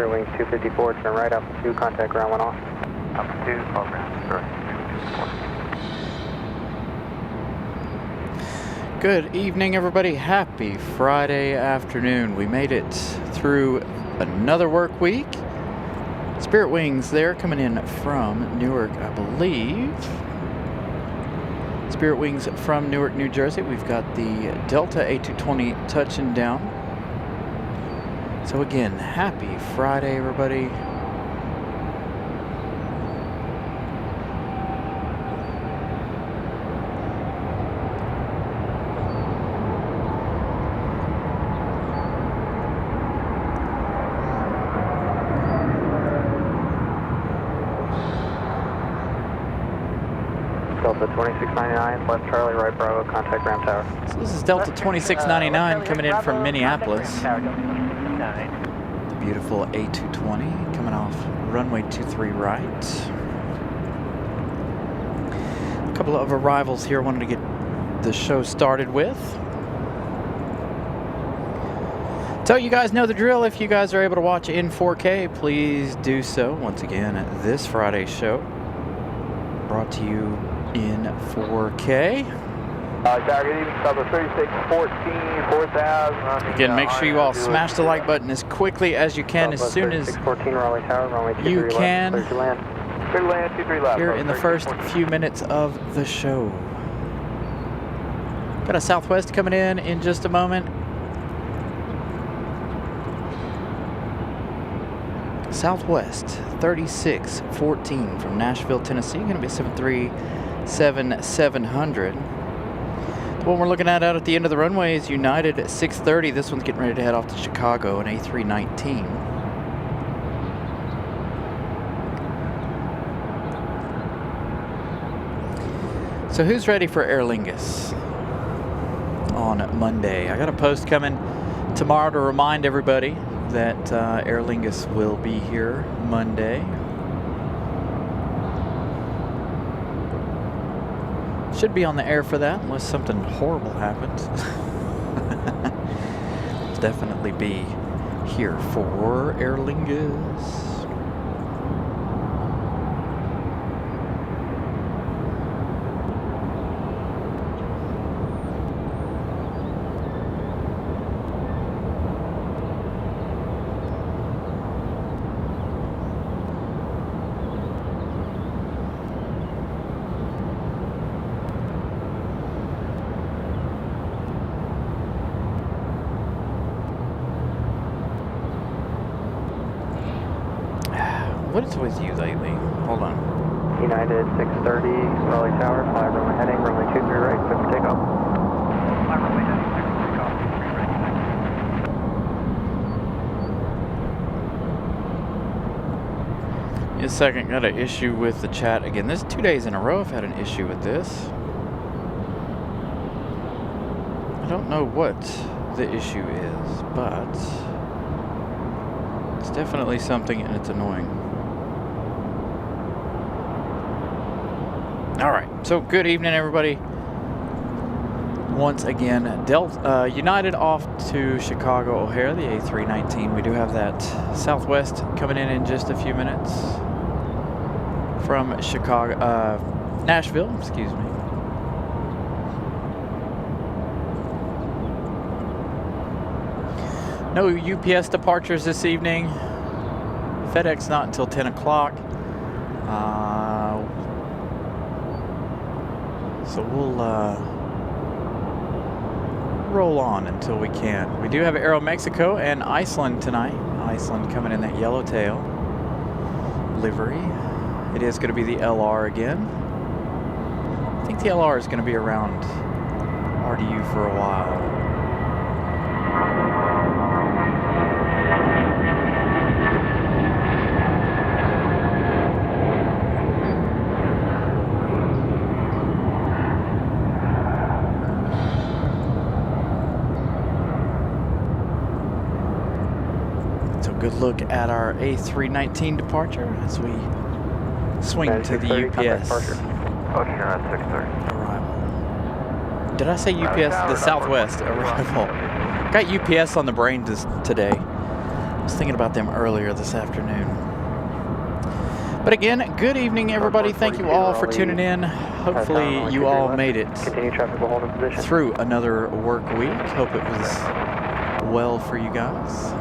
Spirit Wings 254, turn right up to contact ground 1 off. Up to call ground, sorry. Good evening, everybody. Happy Friday afternoon. We made it through another work week. Spirit Wings there coming in from Newark, I believe. Spirit Wings from Newark, New Jersey. We've got the Delta A220 touching down. So again, happy Friday, everybody. Delta 2699, left Charlie, right Bravo, contact Graham Tower. So this is Delta 2699 coming in from Minneapolis. The beautiful A220 coming off runway 23 right. A couple of arrivals here I wanted to get the show started with. So you guys know the drill. If you guys are able to watch in 4K, please do so. Once again, this Friday's show brought to you in 4K. Tower, good evening, Southwest 3614, 4000. Again, make sure you all smash the like button as quickly as you can, as soon as 614 Raleigh Tower, runway 23 you left, can, clear to land. Clear to land, 23 left. here in the first few minutes of the show. Got a Southwest coming in just a moment. Southwest 3614 from Nashville, Tennessee. Going to be 737-700. The one we're looking at out at the end of the runway is United at 630. This one's getting ready to head off to Chicago, an A319. So who's ready for Aer Lingus on Monday? I got a post coming tomorrow to remind everybody that Aer Lingus will be here Monday. Should be on the air for that unless something horrible happens. Definitely be here for Aer Lingus. What is with you lately? Hold on. United 630, Raleigh Tower, fly runway heading, runway 23 right, clear for takeoff. Fly runway heading, clear for takeoff, 23 right. In a second, got an issue with the chat again. This is 2 days in a row I've had an issue with this. I don't know what the issue is, but it's definitely something and it's annoying. All right, so good evening, everybody. Once again, United off to Chicago O'Hare, the A319. We do have that Southwest coming in just a few minutes from Nashville, excuse me. No UPS departures this evening. FedEx not until 10 o'clock. So we'll roll on until we can. We do have Aero Mexico and Iceland tonight. Iceland coming in that yellowtail livery. It is going to be the LR again. I think the LR is going to be around RDU for a while. Good look at our A319 departure as we swing to the UPS arrival. Did I say UPS? The Southwest arrival. Got UPS on the brain today. I was thinking about them earlier this afternoon. But again, good evening, everybody. Thank you all for tuning in. Hopefully you all made it through another work week. Hope it was well for you guys.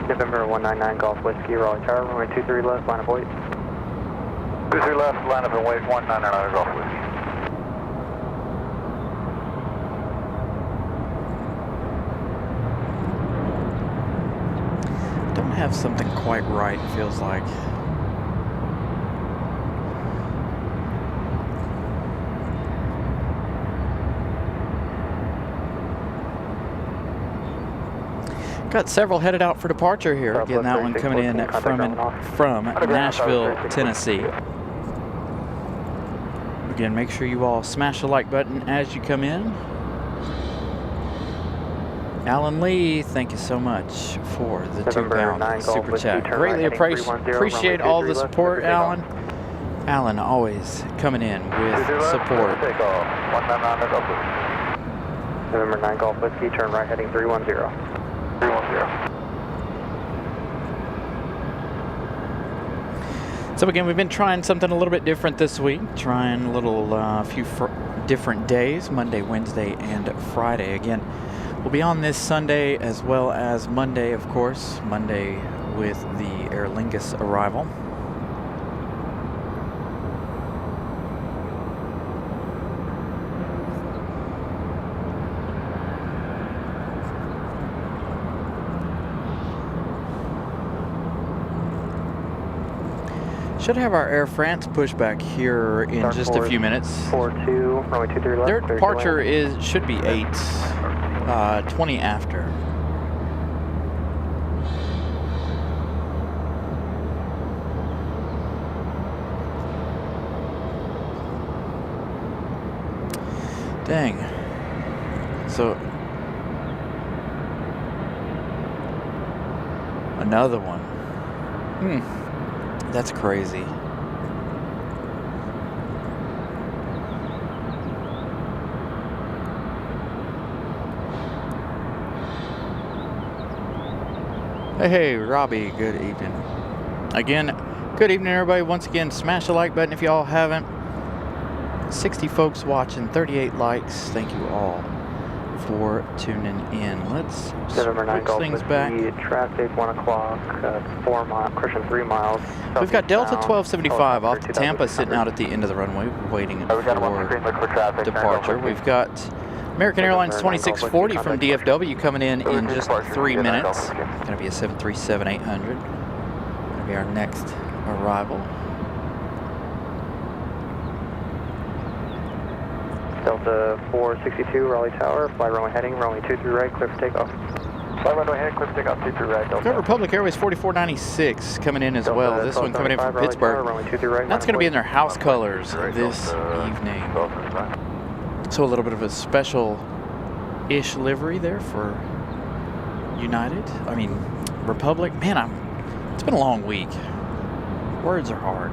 November 199 Golf Whiskey, Raleigh Tower, runway 23 left, line of wait. 23 left, line up and wait, 199 Golf Whiskey. Don't have something quite right, it feels like. Got several headed out for departure here. Again, that one coming in from Nashville, Tennessee. Again, make sure you all smash the like button as you come in. Alan Lee, thank you so much for the £2 super chat. Greatly appreciate all the support, Alan. Alan always coming in with support. November 9 Golf Whiskey, turn right heading 310. 310. So again, we've been trying something a little bit different this week. Trying a little few different days, Monday, Wednesday, and Friday. Again, we'll be on this Sunday as well as Monday, of course. Monday with the Aer Lingus arrival. Should have our Air France pushback here in just a few minutes. 42, runway 23 left. Their departure should be 8:20 after. Dang. So another one. That's crazy. Hey, Robbie, good evening. Again, good evening, everybody. Once again, smash the like button if you all haven't. 60 folks watching, 38 likes. Thank you all for tuning in. Let's switch things back. Traffic 1 o'clock, 4 miles, correction 3 miles. We've got Delta 1275 off to Tampa sitting out at the end of the runway waiting for departure. We've got American Airlines 2640 from DFW coming in just 3 minutes. It's going to be a 737-800. Going to be our next arrival. Delta 462, Raleigh Tower, fly runway heading, runway 23 right, clear for takeoff. Fly runway heading, clear for takeoff, 23 right, Delta. Got Republic Airways 4496 coming in as well. This one coming in from Pittsburgh. That's going to be in their house colors this evening. So a little bit of a special-ish livery there for United. I mean, Republic. Man, it's been a long week. Words are hard.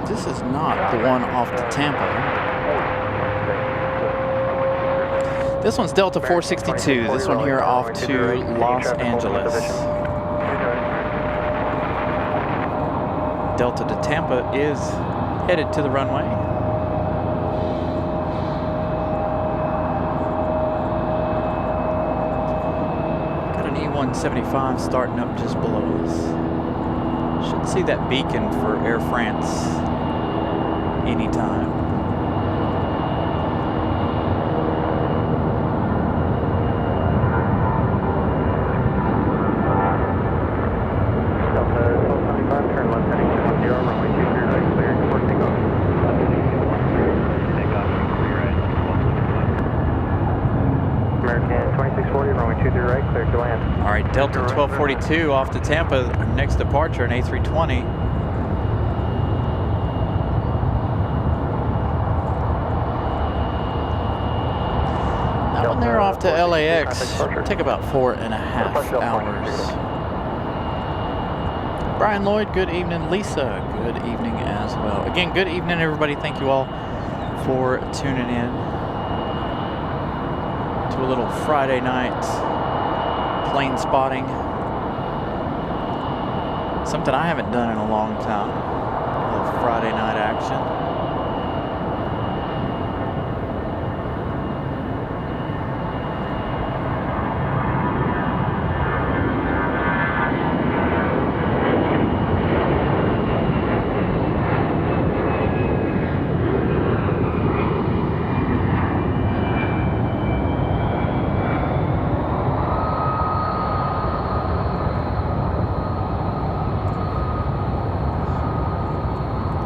This is not the one off to Tampa. This one's Delta 462. This one here off to Los Angeles. Delta to Tampa is headed to the runway. Got an E175 starting up just below us. Should see that beacon for Air France anytime. Delta American 2640, runway 23 right, clear to land. All right, Delta 1242 off to Tampa, our next departure, an A320. That one there off to LAX, take about 4.5 hours. Brian Lloyd, good evening. Lisa, good evening as well. Again, good evening, everybody. Thank you all for tuning in to a little Friday night plane spotting. Something I haven't done in a long time. A little Friday night action.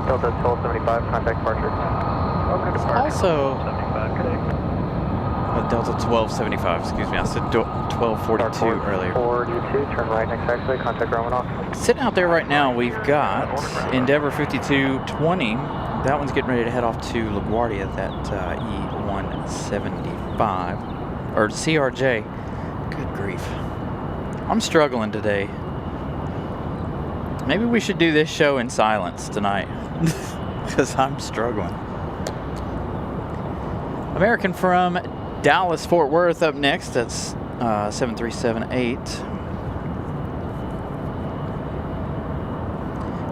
Delta 1275, contact departure. Also, Delta 1275, excuse me, I said 1242 earlier. 42, turn right next taxiway, contact Romanov. Sitting out there right now, we've got Endeavor 5220. That one's getting ready to head off to LaGuardia, that E175, or CRJ. Good grief. I'm struggling today. Maybe we should do this show in silence tonight, because I'm struggling. American from Dallas, Fort Worth up next. That's 7378.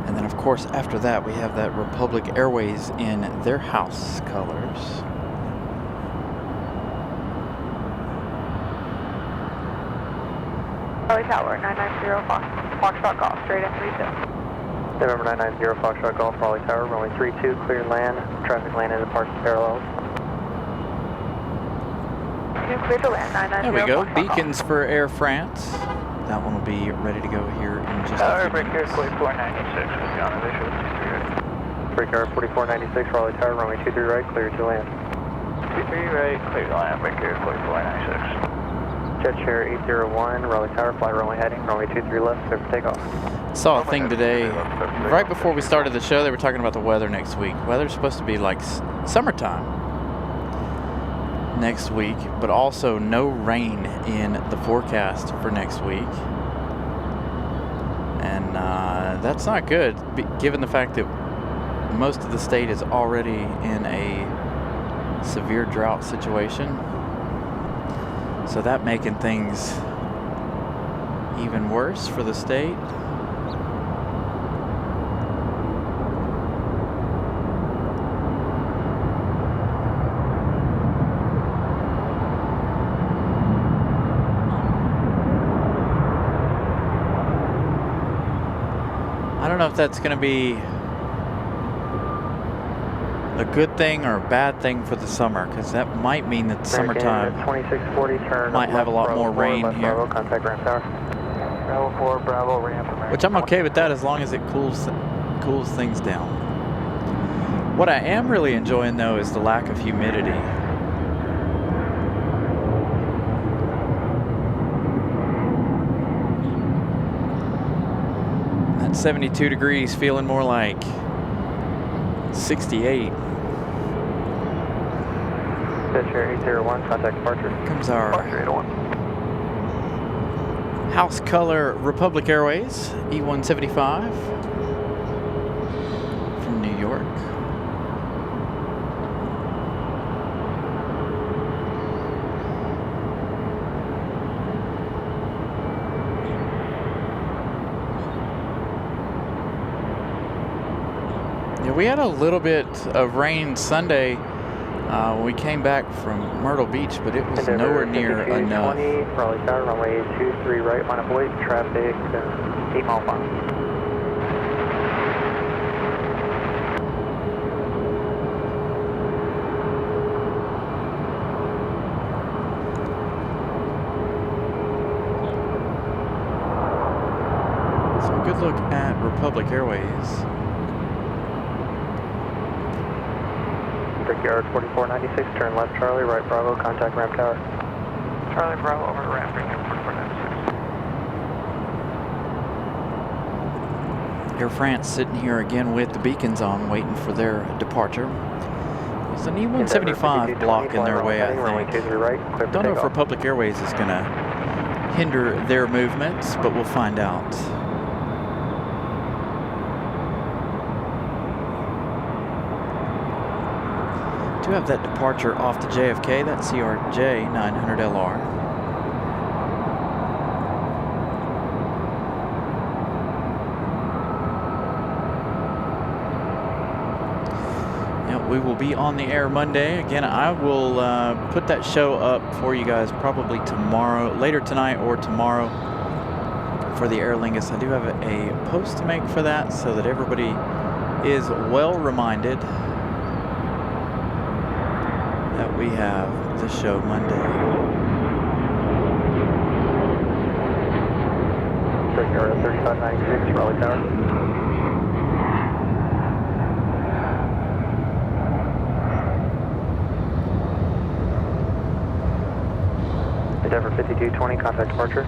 And then, of course, after that, we have that Republic Airways in their house colors. Raleigh Tower, 990 Foxtrot Golf, straight in 32. November 990 Foxtrot Golf, Raleigh Tower, runway 32, clear land, traffic lane and departure parallels. Clear to land, 990 There we go, Foxtrot beacons Golf. for Air France. That one will be ready to go here in just a few Break here, minutes. clear 496, we've got an issue. Break hour 4496, Raleigh Tower, runway 23 right, clear to land. 23 right, clear to land, break here, clear 496. Jet Share 801, Raleigh Tower, fly runway heading, runway 23 left, clear for takeoff. Saw a thing today, right before we started the show, they were talking about the weather next week. Weather's supposed to be like summertime next week, but also no rain in the forecast for next week. And that's not good, given the fact that most of the state is already in a severe drought situation. So that making things even worse for the state. I don't know if that's going to be a good thing or a bad thing for the summer, because that might mean that summertime 2640, turn might have a lot Bravo more 4, rain left here. Bravo, contact ramp tower. Bravo 4, Bravo, ramp. Which I'm okay with that as long as it cools things down. What I am really enjoying though is the lack of humidity. That 72 degrees feeling more like 68. Jet Share 801, contact departure. Comes our house color Republic Airways E175 from New York. Yeah, we had a little bit of rain Sunday when we came back from Myrtle Beach, but it was nowhere near enough. 20, Raleigh Tower, runway 23 right, line of weight, traffic 8 mile per hour. So a good look at Republic Airways. Brickyard 4496, turn left Charlie, right Bravo, contact ramp tower. Charlie Bravo over to ramp, bring in 4496. Air France sitting here again with the beacons on, waiting for their departure. There's an E-175 blocking their way, I think. Don't know if Republic Airways is going to hinder their movements, but we'll find out. Do have that departure off the JFK, that CRJ 900LR. We will be on the air Monday. Again, I will put that show up for you guys probably tomorrow, later tonight or tomorrow for the Aer Lingus. I do have a post to make for that so that everybody is well reminded that we have the show Monday. Breaker 3596, Raleigh Tower. Endeavour 5220, contact departure.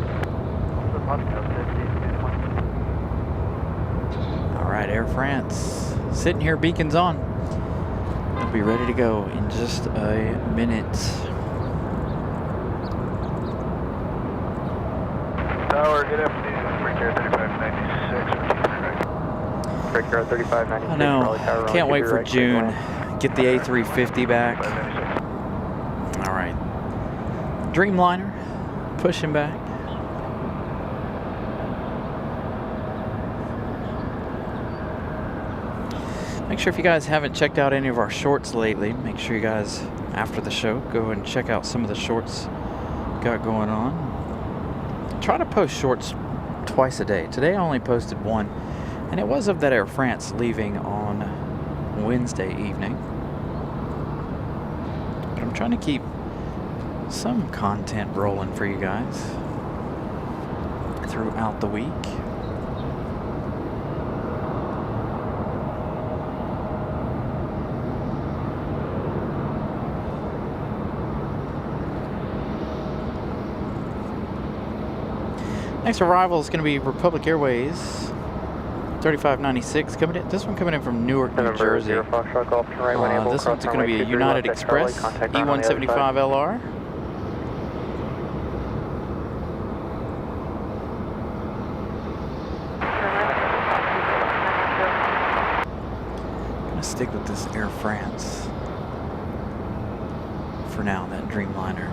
All right, Air France, sitting here, beacons on. They'll be ready to go in just a minute. Tower, good afternoon. Breaker 3596. Breaker 3596. I know, can't wait for June. Get the A350 back. All right, Dreamliner, pushing back. Make sure if you guys haven't checked out any of our shorts lately, make sure you guys, after the show, go and check out some of the shorts got going on. Try to post shorts twice a day. Today I only posted one, and it was of that Air France leaving on Wednesday evening. But I'm trying to keep some content rolling for you guys throughout the week. Next arrival is going to be Republic Airways 3596 coming in. This one coming in from Newark, New Jersey. This one's going to be a United Express E-175LR. Stick with this Air France for now, that Dreamliner.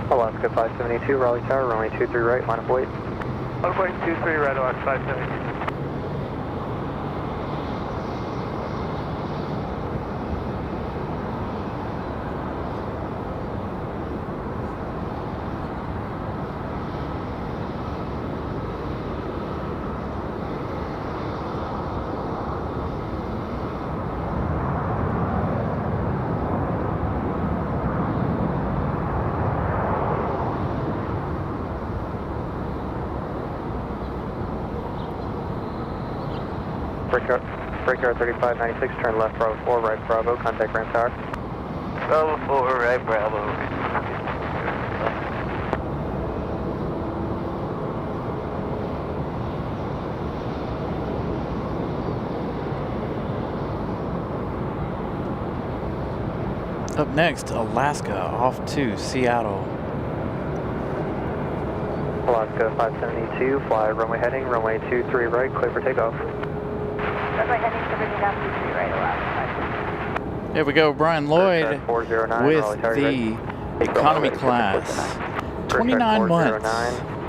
Alaska 572, Raleigh Tower, runway 23 right, line of wait. Line of wait, 23 right, Alaska 572. Breaker 3596, turn left Bravo 4, right Bravo, contact ramp tower. Bravo 4, right Bravo. Up next, Alaska off to Seattle. Alaska 572, fly runway heading, runway 23 right, clear for takeoff. Runway heading, submitting down 23 right, Alaska. There we go, Brian Lloyd with the economy class. 29 months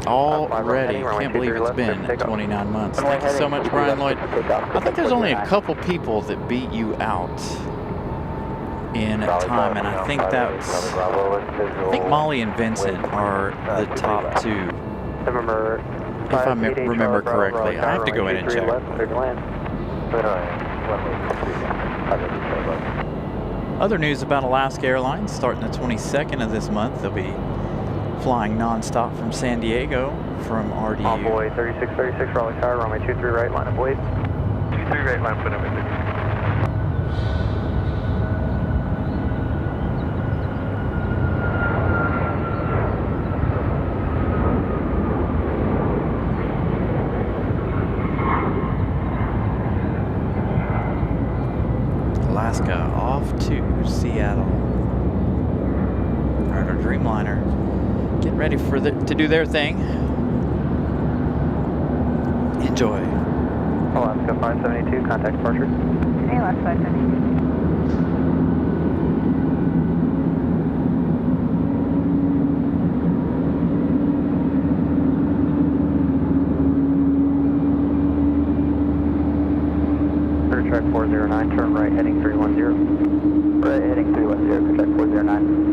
already. Can't believe it's been 29 months. Thank you so much, Brian Lloyd. I think there's only a couple people that beat you out in time, and I think Molly and Vincent are the top two. If I remember correctly. I have to go in and check. Other news about Alaska Airlines, starting the 22nd of this month, they'll be flying nonstop from San Diego from RDU. Envoy 3636 Raleigh Tower, runway 23 right, line up wait. 23 right, line up wait. Alaska off to Seattle. All right, our Dreamliner getting ready for to do their thing. Enjoy. Alaska 572, contact departure. Hey, Alaska 572. Track 409, turn right, heading 310. Right, heading 310, track 409.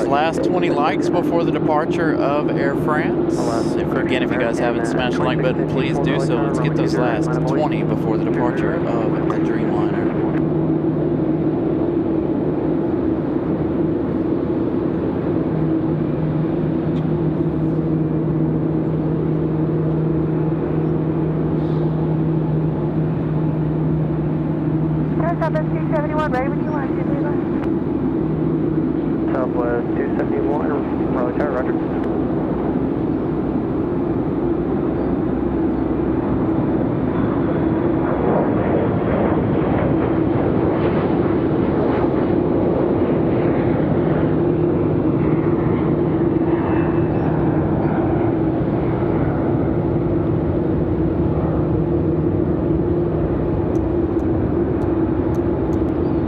Last 20 likes before the departure of Air France. Again, if you guys haven't smashed the like button, please do so. Let's get those last 20 before the departure of the Dreamliner. Southwest 271, ready when you want to, Leela. Southwest 271, Raleigh Tower, roger.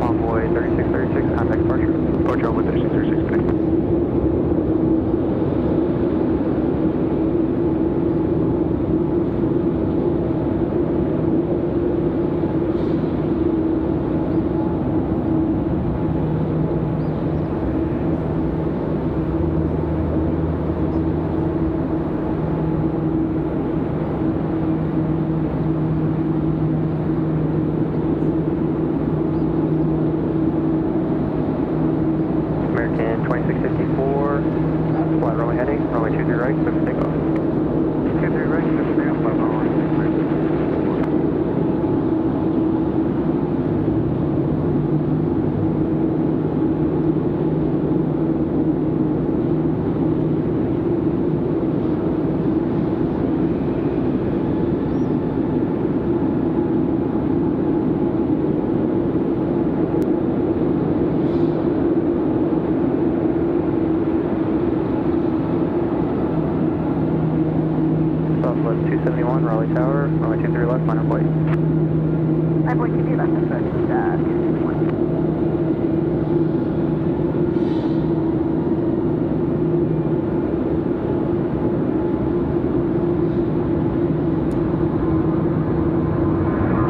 Envoy 3636, contact departure. Departure over 3636, connect. American 2654, flat runway heading, runway 23 right, clear for takeoff. 23 right, clear for takeoff, flat runway 23. Southwest 271, Raleigh Tower, runway 23 left, line of flight. I'm going to be left of 261.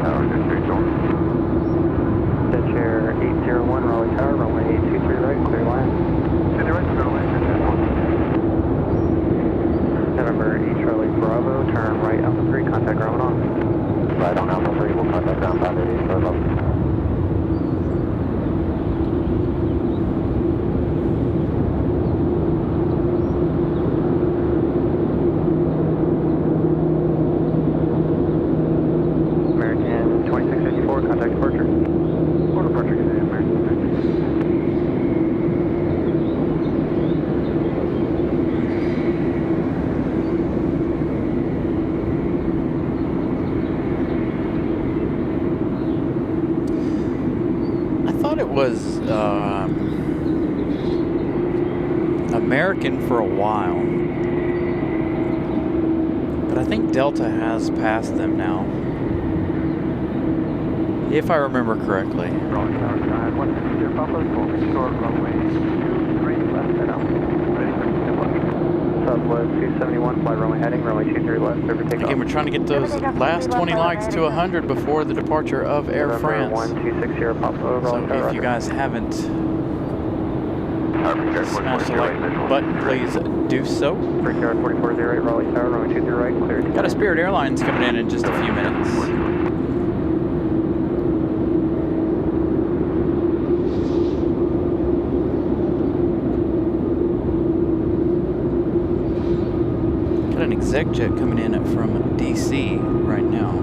Tower 23, Joel. Dead chair 801, Raleigh Tower, runway 23 right, clear line. 23 right, clear line, 261. November East Raleigh Bravo, turn right Alpha 3, contact ground on. Right on Alpha 3, we'll contact ground 588 for level. American 2654, contact departure. Or departure, American. it was American for a while, but I think Delta has passed them now, if I remember correctly. Raleigh Tower side, 160 Papa, full short runway 23 left head out. Ready for takeoff. Southwest 271, fly runway heading, runway 23 left, over takeoff. Again, we're trying to get those last 20 likes to 100 before the departure of Air France. 1260 Papa, Raleigh Tower. So if you guys haven't smashed the like button, please do so. Brickyard 4408, Raleigh Tower, runway 23 right, clear. Got a Spirit Airlines coming in just a few minutes. Got an Exec jet coming in from DC right now.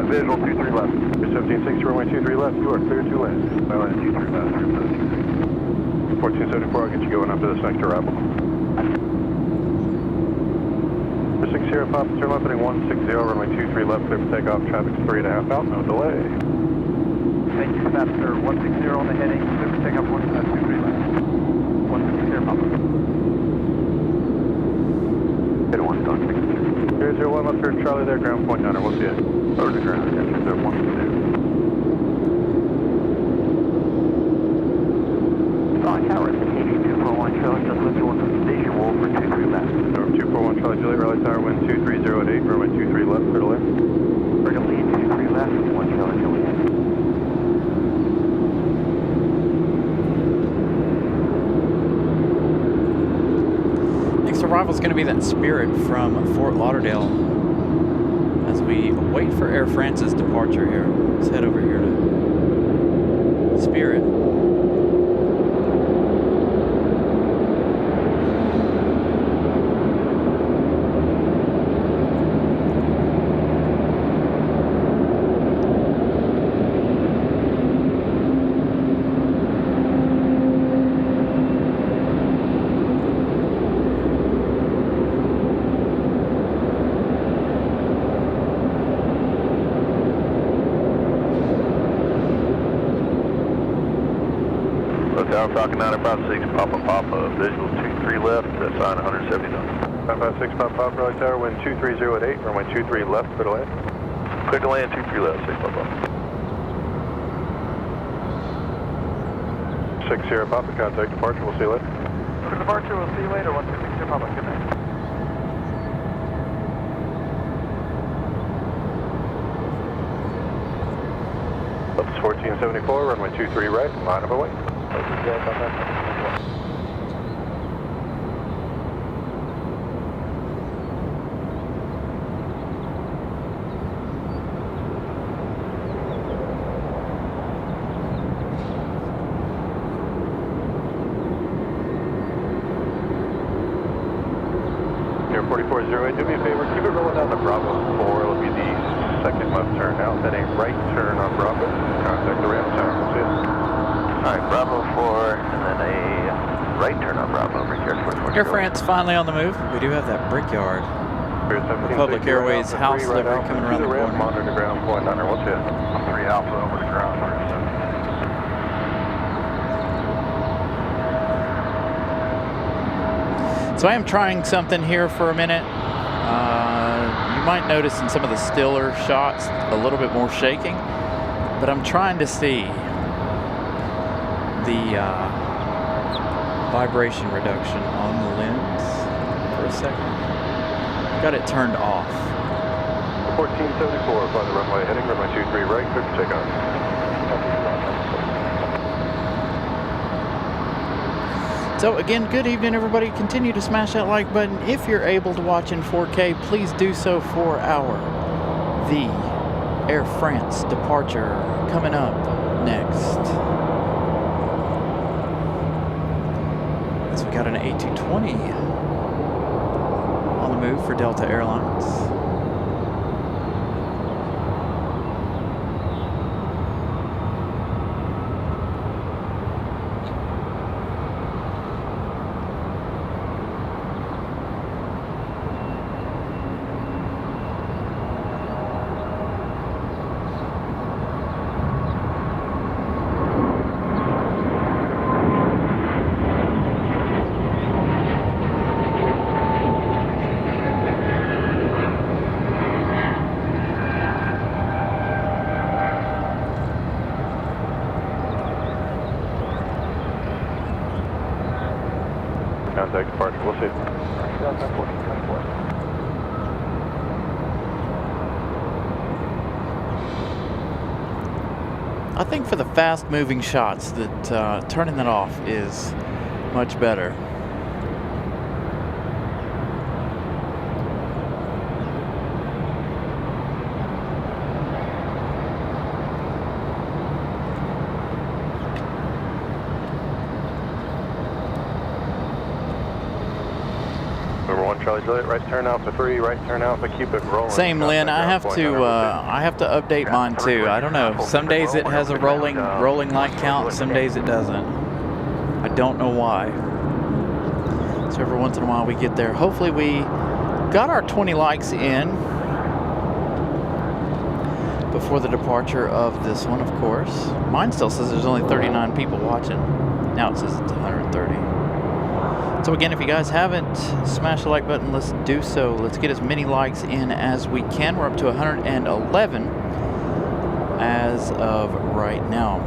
Visual 23 left. 1760, runway 23 left. You are clear to land. Runway 23 left. 1474, I'll get you going up to this next arrival. 60 Papa, turn left heading 160, runway 23 left, clear for takeoff. Traffic's 3.5 out, no delay. Thank you for that, sir. 160 on the heading, clear for takeoff 23 left. 160 Papa. Hit 1, Don 60. 001 left here, Charlie there, ground point niner, we'll see it. Over the ground, yes, sir, 1 2. Raleigh Tower, indication 241 Charlie, just lift towards the station wall for 23 left. Over 241 Charlie Juliet, Raleigh Tower, wind 23008, runway 23 left, clear to land. Bring a lead 23 left, 1 Charlie Juliet. Next arrival is going to be that Spirit from Fort Lauderdale. As we wait for Air France's departure here, let's head over here to Spirit. Falcon 956, Papa, visual 23 left, sign 170 knots. 956, Papa, Raleigh Tower, wind 23008, runway 23 left, clear to land. Clear to land, 23 left, 6 Papa. 60 Papa, contact departure, we'll see you later. For departure, we'll see you later, 160 Papa, good night. That's 1474, runway 23 right, line of away. Here 4408, do me a favor, keep it rolling down to Bravo 4, it'll be the second left turn out, then a right turn on Bravo, contact the ramp tower, we'll see you. Alright, Bravo 4, and then a right turn on Bravo, Brickyard 44. Air France finally on the move. We do have that Brickyard Republic Airways house livery coming around the corner. Monitor the ground point niner, we'll see it. 3 Alpha over the ground. So I am trying something here for a minute. You might notice in some of the stiller shots a little bit more shaking, but I'm trying to see the vibration reduction on the lens for a second. Got it turned off. 1474, fly the runway heading, runway 23 right, clear for takeoff. So again, good evening everybody. Continue to smash that like button. If you're able to watch in 4K, please do so for the Air France departure coming up next. So we got an A220 on the move for Delta Airlines. Contact departure, we'll see. I think for the fast moving shots that turning that off is much better. Charlie Juliet, right turn Alpha 3, right turn Alpha, keep it rolling. Same, Lynn. I have to update mine too. I don't know. Some days it has a rolling light count. Some days it doesn't. I don't know why. So every once in a while we get there. Hopefully we got our 20 likes in before the departure of this one, of course. Mine still says there's only 39 people watching. Now it says it's 130. So again, if you guys haven't smashed the like button, let's do so. Let's get as many likes in as we can. We're up to 111 as of right now.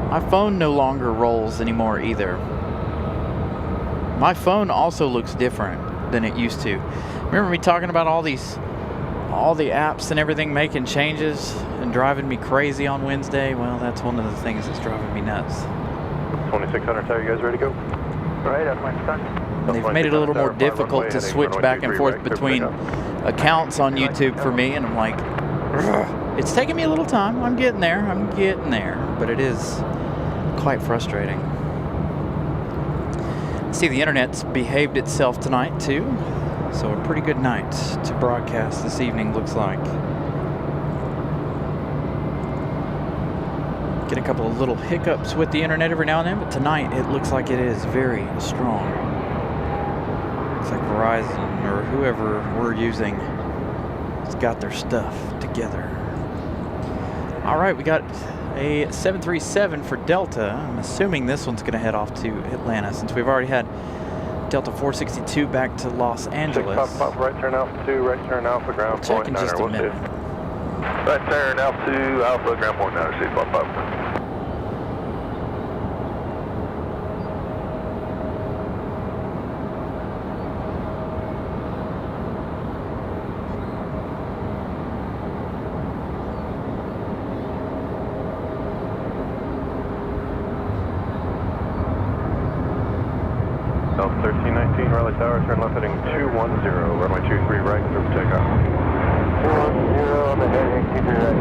My phone no longer rolls anymore either. My phone also looks different than it used to. Remember me talking about all the apps and everything making changes and driving me crazy on Wednesday? Well, that's one of the things that's driving me nuts. 2600, are you guys ready to go? Right, that's my son. They've made it a little more difficult to switch back and forth between accounts on YouTube for me, and I'm like, ugh. It's taking me a little time. I'm getting there, but it is quite frustrating. See, the internet's behaved itself tonight too, so a pretty good night to broadcast this evening, looks like. Get a couple of little hiccups with the internet every now and then, but tonight it looks like it is very strong. Looks like Verizon or whoever we're using has got their stuff together. All right, we got a 737 for Delta. I'm assuming this one's going to head off to Atlanta since we've already had Delta 462 back to Los Angeles. Pop, right turn Alpha 2, right turn Alpha, ground Check point in 9, just a we'll minute. see. Right turn Alpha 2, Alpha, ground point 9, see, pop. Delta 1319, Raleigh Tower, turn left heading 210, runway 23 right, for takeoff. 210 on the heading, 23 right,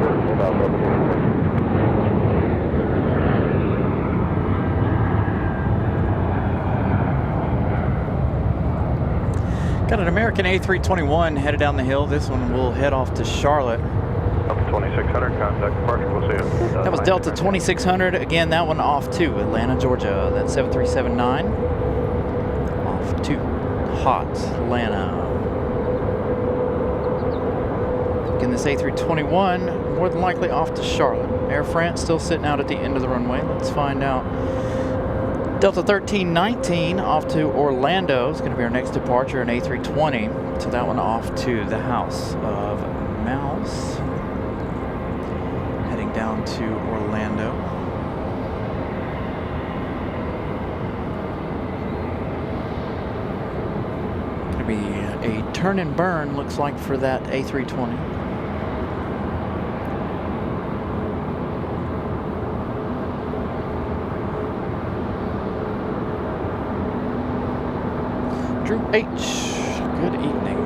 Got an American A321 headed down the hill. This one will head off to Charlotte. Delta 2600, contact departure, we'll see you. That was Delta 2600. Again, that one off to Atlanta, Georgia. That's 7379. Off to hot Atlanta. Again, this A321 more than likely off to Charlotte. Air France still sitting out at the end of the runway. Let's find out. Delta 1319 off to Orlando. It's going to be our next departure, an A320. So that one off to the House of Mouse. Heading down to Orlando. Going to be a turn and burn, looks like, for that A320. Drew H, good evening.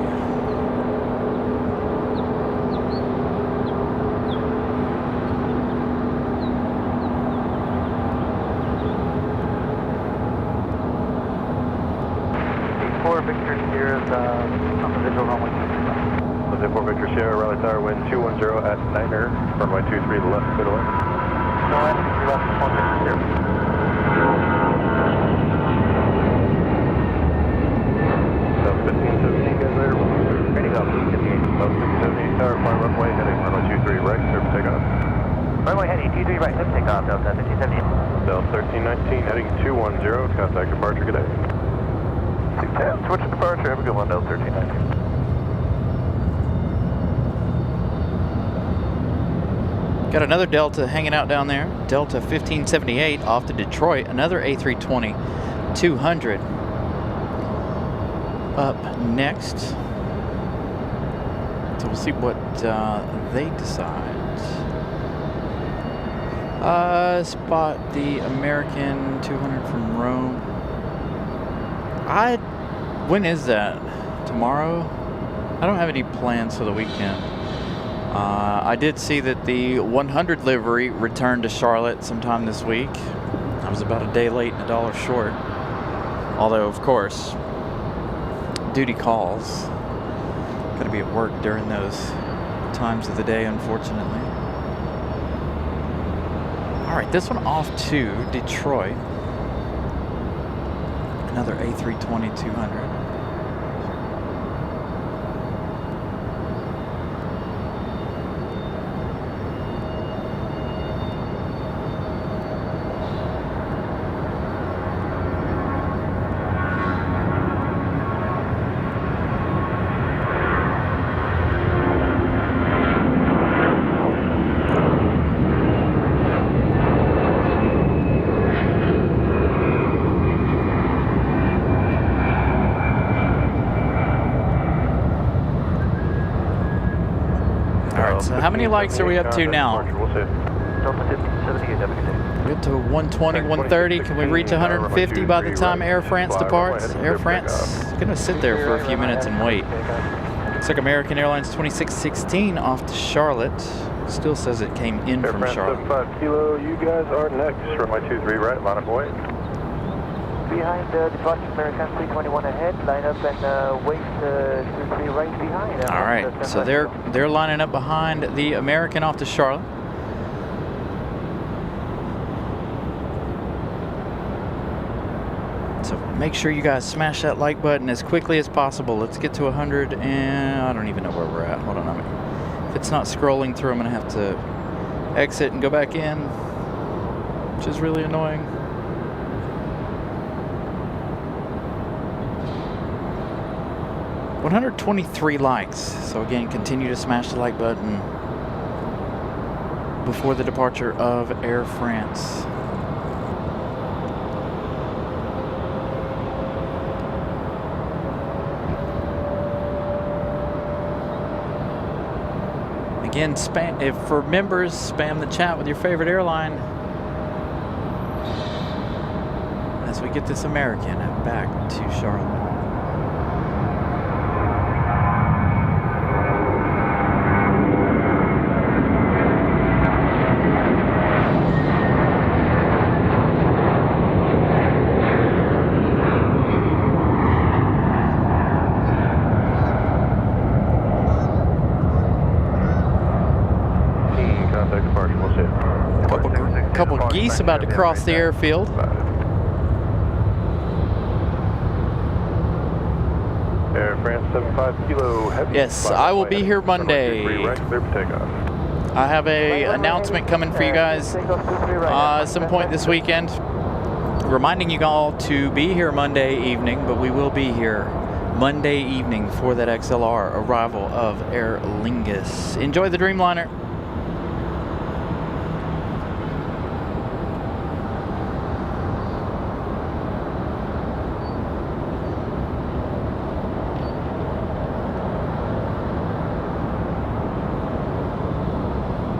on the visual runway 23. Jose 4 Victor Sierra, Raleigh Tower, wind 210 at Niner, runway 23 left, middle in. No landing, you left 1 Victor Sierra. South 1517, guys later. Ready to go, 58. South 1517, tower, fly runway, heading runway 23 right, clear for takeoff. Runway heading 23 right, clear for takeoff, Delta 1578. Delta 1319, heading 210, contact departure, good day. 610, switch to departure, have a good one, Delta 1319. Got another Delta hanging out down there. Delta 1578 off to Detroit. Another A320-200 up next. So we'll see what they decide. Spot the American 200 from Rome. When is that? Tomorrow? I don't have any plans for the weekend. I did see that the 100 livery returned to Charlotte sometime this week. I was about a day late and $1 short. Although, of course, duty calls. Gotta be at work during those times of the day, unfortunately. Alright, this one off to Detroit. Another A320-200. So how many likes are we up to now? Delta 1578, have a good day. We get to 120, 130. Can we reach 150 by the time Air France departs? Air France is going to sit there for a few minutes and wait. Looks like American Airlines 2616 off to Charlotte. Still says it came in Air from France Charlotte. 75 Kilo, you guys are next. Runway 23 right, line up wait. Behind departure American 321 ahead, line up and wait 23 right behind. All right, so they're lining up behind the American off to Charlotte. So make sure you guys smash that like button as quickly as possible. Let's get to 100, and I don't even know where we're at. Hold on, if it's not scrolling through, I'm gonna have to exit and go back in, which is really annoying. 123 likes. So again, continue to smash the like button before the departure of Air France. Again, spam, if for members, spam the chat with your favorite airline as we get this American back to Charlotte. Couple geese about to cross the airfield. Air France 75 Kilo heavy. Yes, I will be here Monday. I have a announcement coming for you guys at some point this weekend, reminding you all to be here Monday evening, but we will be here Monday evening for that XLR arrival of Aer Lingus. Enjoy the Dreamliner.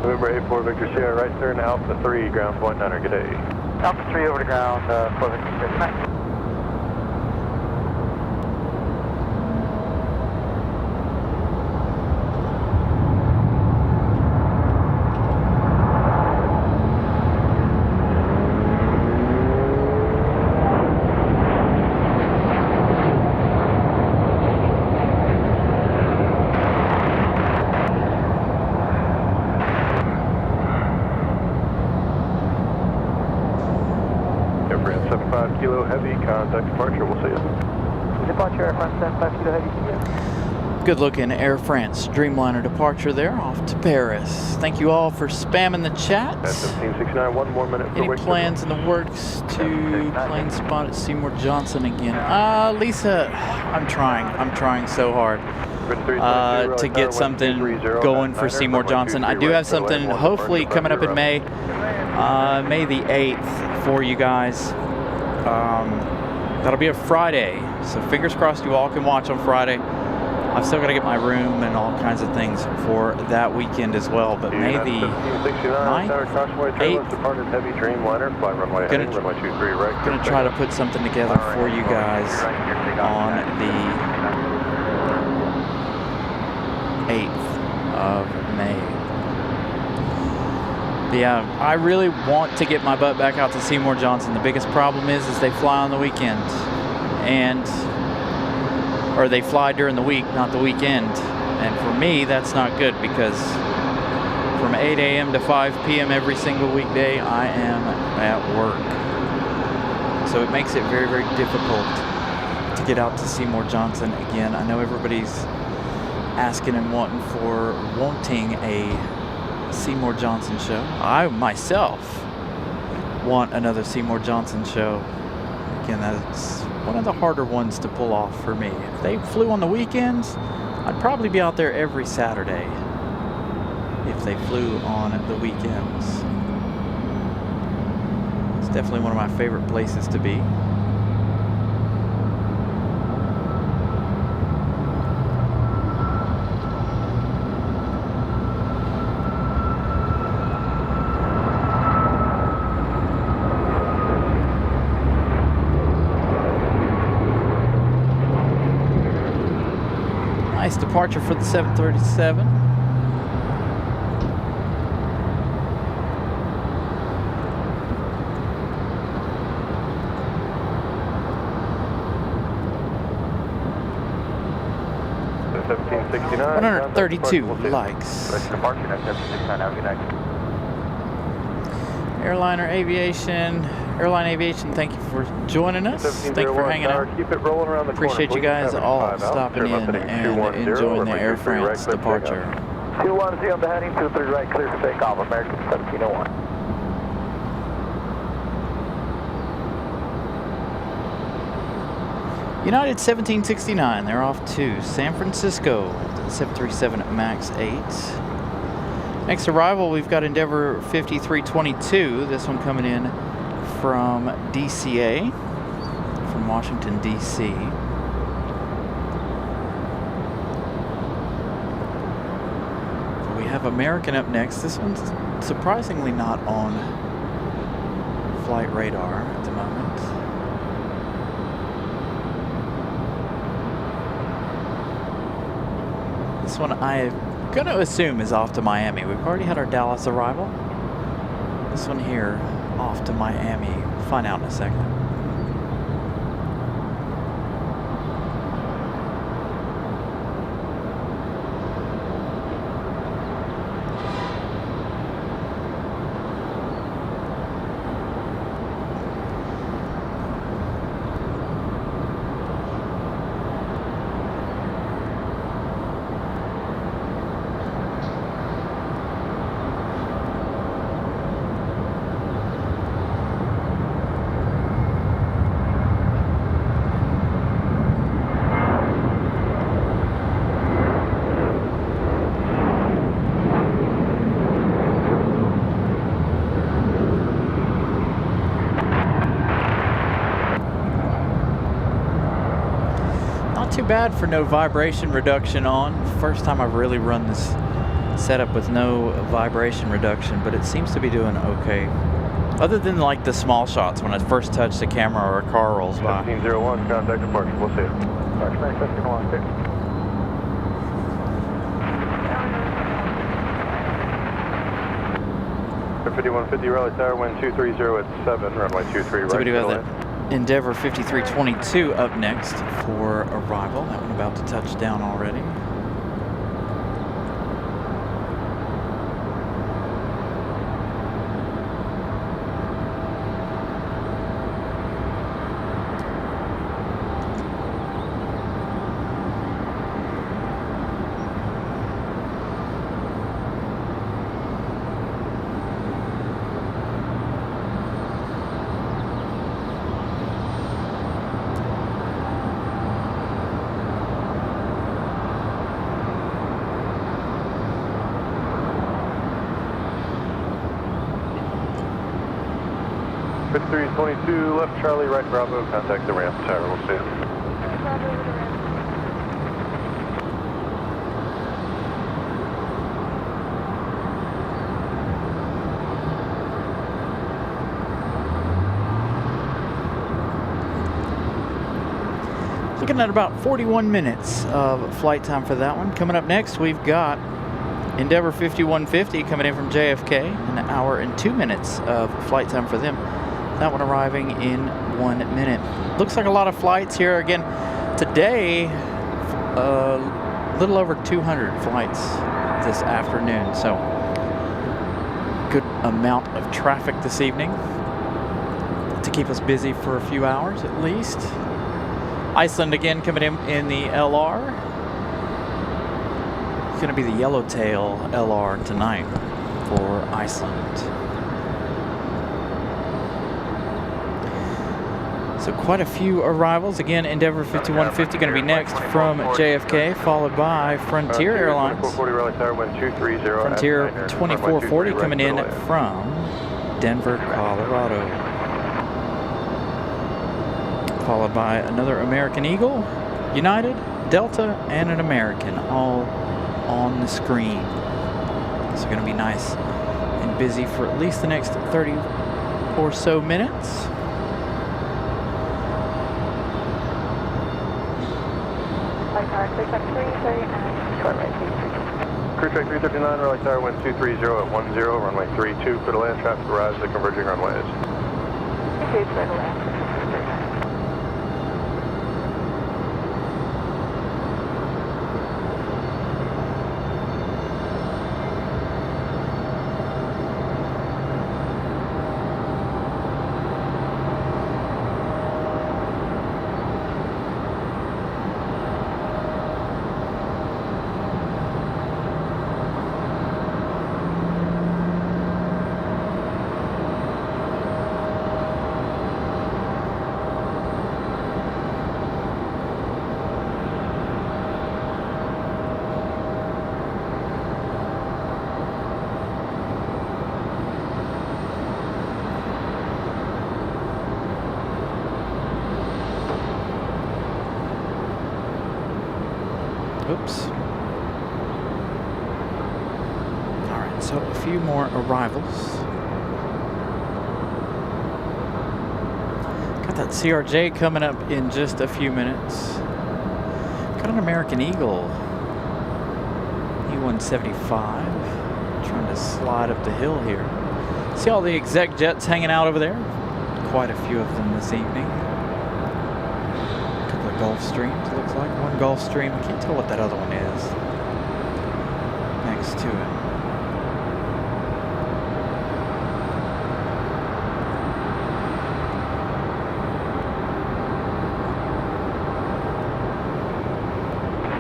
November 84 Victor Sierra, right turn, Alpha 3, ground point Niner, good day. Alpha 3 over to ground, 4 Victor Sierra, nice. 75 Kilo Heavy, contact departure, we'll see you. Departure Air France 75 Kilo Heavy, see you. Good looking Air France Dreamliner departure there, off to Paris. Thank you all for spamming the chat. At 1769, 1 more minute for Any wake plans in the works to plane spot at Seymour Johnson again? Lisa, I'm trying so hard to get something going for Seymour Johnson. I do have something hopefully coming up in May, May the 8th for you guys. That'll be a Friday, so fingers crossed you all can watch on Friday. I've still got to get my room and all kinds of things for that weekend as well, but May the 9th, 8th, gonna try to put something together for you guys on the 8th of May. But yeah, I really want to get my butt back out to Seymour Johnson. The biggest problem is they fly on the weekend, or they fly during the week, not the weekend. And for me, that's not good, because from 8 a.m. to 5 p.m. every single weekday, I am at work. So it makes it very, very difficult to get out to Seymour Johnson again. I know everybody's asking and wanting a Seymour Johnson show. I myself want another Seymour Johnson show. Again, that's one of the harder ones to pull off for me. If they flew on the weekends, I'd probably be out there every Saturday if they flew on the weekends. It's definitely one of my favorite places to be. Nice departure for the 737. $1769. 132 likes. Departure at 1769, have a good night. Airline Aviation, thank you for joining us. Thank you for hanging out. Keep it rolling around the Appreciate corner, you guys all 75 out. stopping in and enjoying the Air France departure. 210 on the heading, 23 right, clear for takeoff, American 1701. United 1769, they're off to San Francisco, 737 MAX 8. Next arrival, we've got Endeavor 5322, this one coming in from DCA, from Washington, D.C. We have American up next. This one's surprisingly not on flight radar at the moment. This one I'm going to assume is off to Miami. We've already had our Dallas arrival. This one here off to Miami. We'll find out in a second. Too bad for no vibration reduction on. First time I've really run this setup with no vibration reduction, but it seems to be doing okay. Other than like the small shots when I first touch the camera or a car rolls by. 1701, contact departure, we'll see you. Departure, 1701, 5150 Raleigh Tower, wind 230 at 7, runway 23 right. So we do have that Endeavor 5322 up next for arrival. That one about to touch down already. 5322 left Charlie, right Bravo, contact the ramp tower, we'll see you. Bravo over the ramp. Looking at about 41 minutes of flight time for that one. Coming up next, we've got Endeavour 5150 coming in from JFK. An hour and 2 minutes of flight time for them. That one arriving in 1 minute. Looks like a lot of flights here. Again, today, a little over 200 flights this afternoon. So, good amount of traffic this evening to keep us busy for a few hours at least. Iceland again coming in the LR. It's going to be the Yellowtail LR tonight for Iceland. So quite a few arrivals. Again, Endeavour 5150 going to be next from JFK, followed by Frontier Airlines. Frontier 2440 coming in from Denver, Colorado. Followed by another American Eagle, United, Delta, and an American, all on the screen. It's going to be nice and busy for at least the next 30 or so minutes. Flight tower, clear track 339, short right 332. Clear track 339, Raleigh Tower, wind 230 at 10, runway 32, clear to land, traffic arrives at converging runways. Okay, clear to land. Oops. Alright, so a few more arrivals. Got that CRJ coming up in just a few minutes. Got an American Eagle. E-175. Trying to slide up the hill here. See all the exec jets hanging out over there? Quite a few of them this evening. Gulfstreams, it looks like. One Gulfstream. I can't tell what that other one is next to it.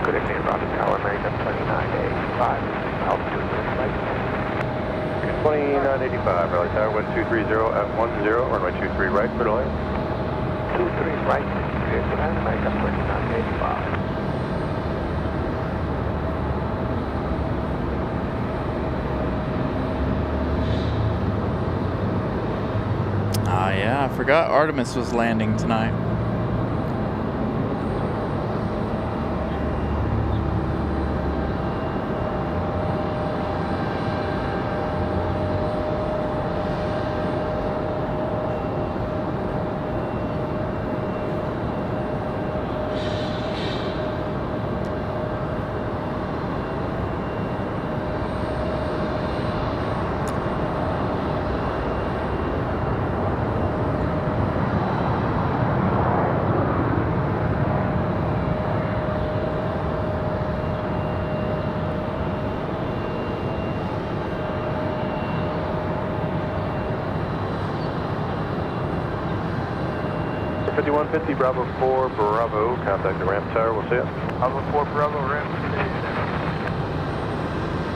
Good evening, Roger Tower, American 2985, altitude flight. 2985, Raleigh Tower, wind 230 at 10, runway 23 right, clear to land. 23 right, clear to land, American 2985. Yeah, I forgot Artemis was landing tonight. $5150, Bravo 4, Bravo, contact the ramp tower, we'll see you. Bravo 4, Bravo, ramp.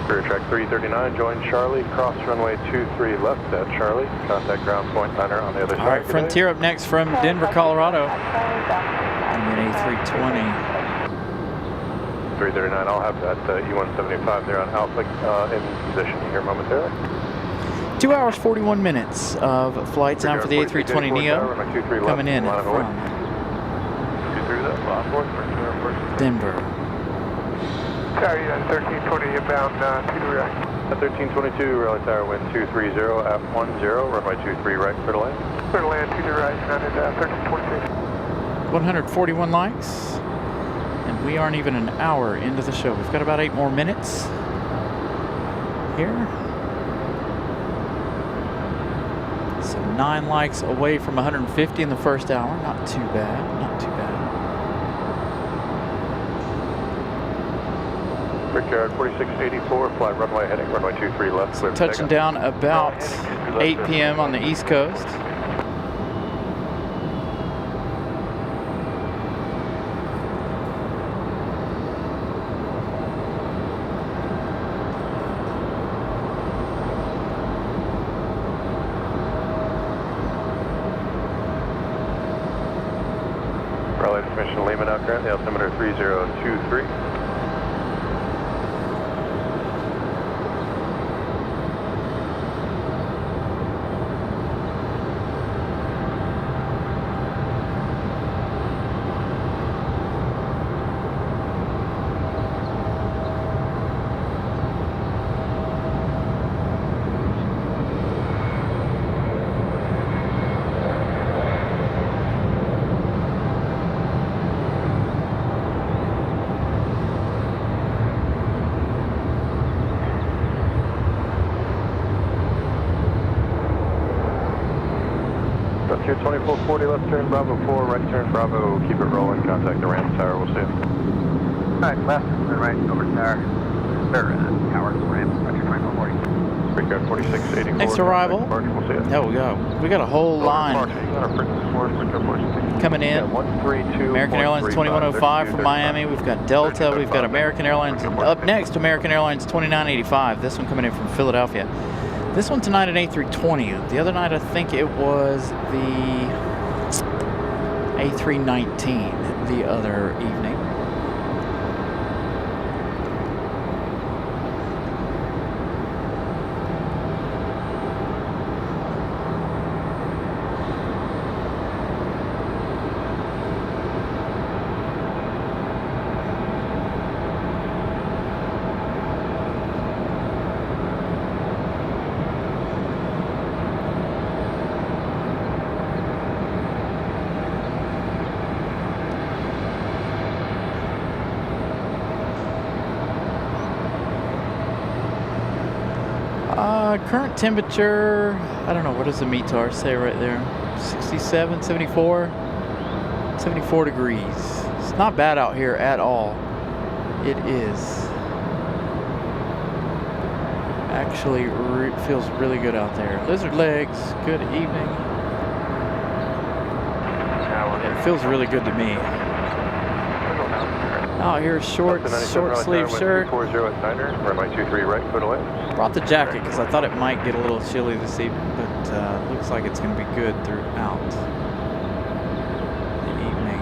Clear track 339, join Charlie, cross runway 23 left at Charlie, contact ground point liner on the other side. All right, Frontier up next from Denver, Colorado. And then A320. 339, I'll have that E-175 there on Alpha in position here momentarily. 2 hours, 41 minutes of flight time for the A320neo coming in from Denver. Tower United 1320 inbound, 2 to right. 1322, Raleigh Tower, wind 230 at 10, runway 23 right, clear to land. Clear to land, 2 to right, United 1322. 141 likes, and we aren't even an hour into the show. We've got about 8 more minutes here. So 9 likes away from 150 in the first hour. Not too bad, not too bad. Brickyard 4684, fly runway heading, runway 23 left, clear to Touching takeoff. down about 8 p.m. on the East Coast. Raleigh to Commission Lehman out currently, altimeter 3023. Here 2440, left turn Bravo 4, right turn Bravo, keep it rolling, contact the ramp tower, we'll see you. Alright, left and right, over tower. Tower, ramp, roger 2440. Brickyard 4684. Next arrival. We'll see you. Oh, we got a whole line coming in. 132. American Airlines 2105 from Miami. We've got Delta. We've got American Airlines. Up next, American Airlines 2985. This one coming in from Philadelphia. This one tonight an A320. The other night I think it was the A319 the other evening. Current temperature, I don't know, what does the METAR say right there? 67, 74? 74 degrees. It's not bad out here at all. It is. Actually, feels really good out there. Lizard legs, good evening. It feels really good to me. Out here, short sleeve shirt. 240 at Niner, runway 23 right, clear to land. Brought the jacket because I thought it might get a little chilly this evening, but looks like it's going to be good throughout the evening.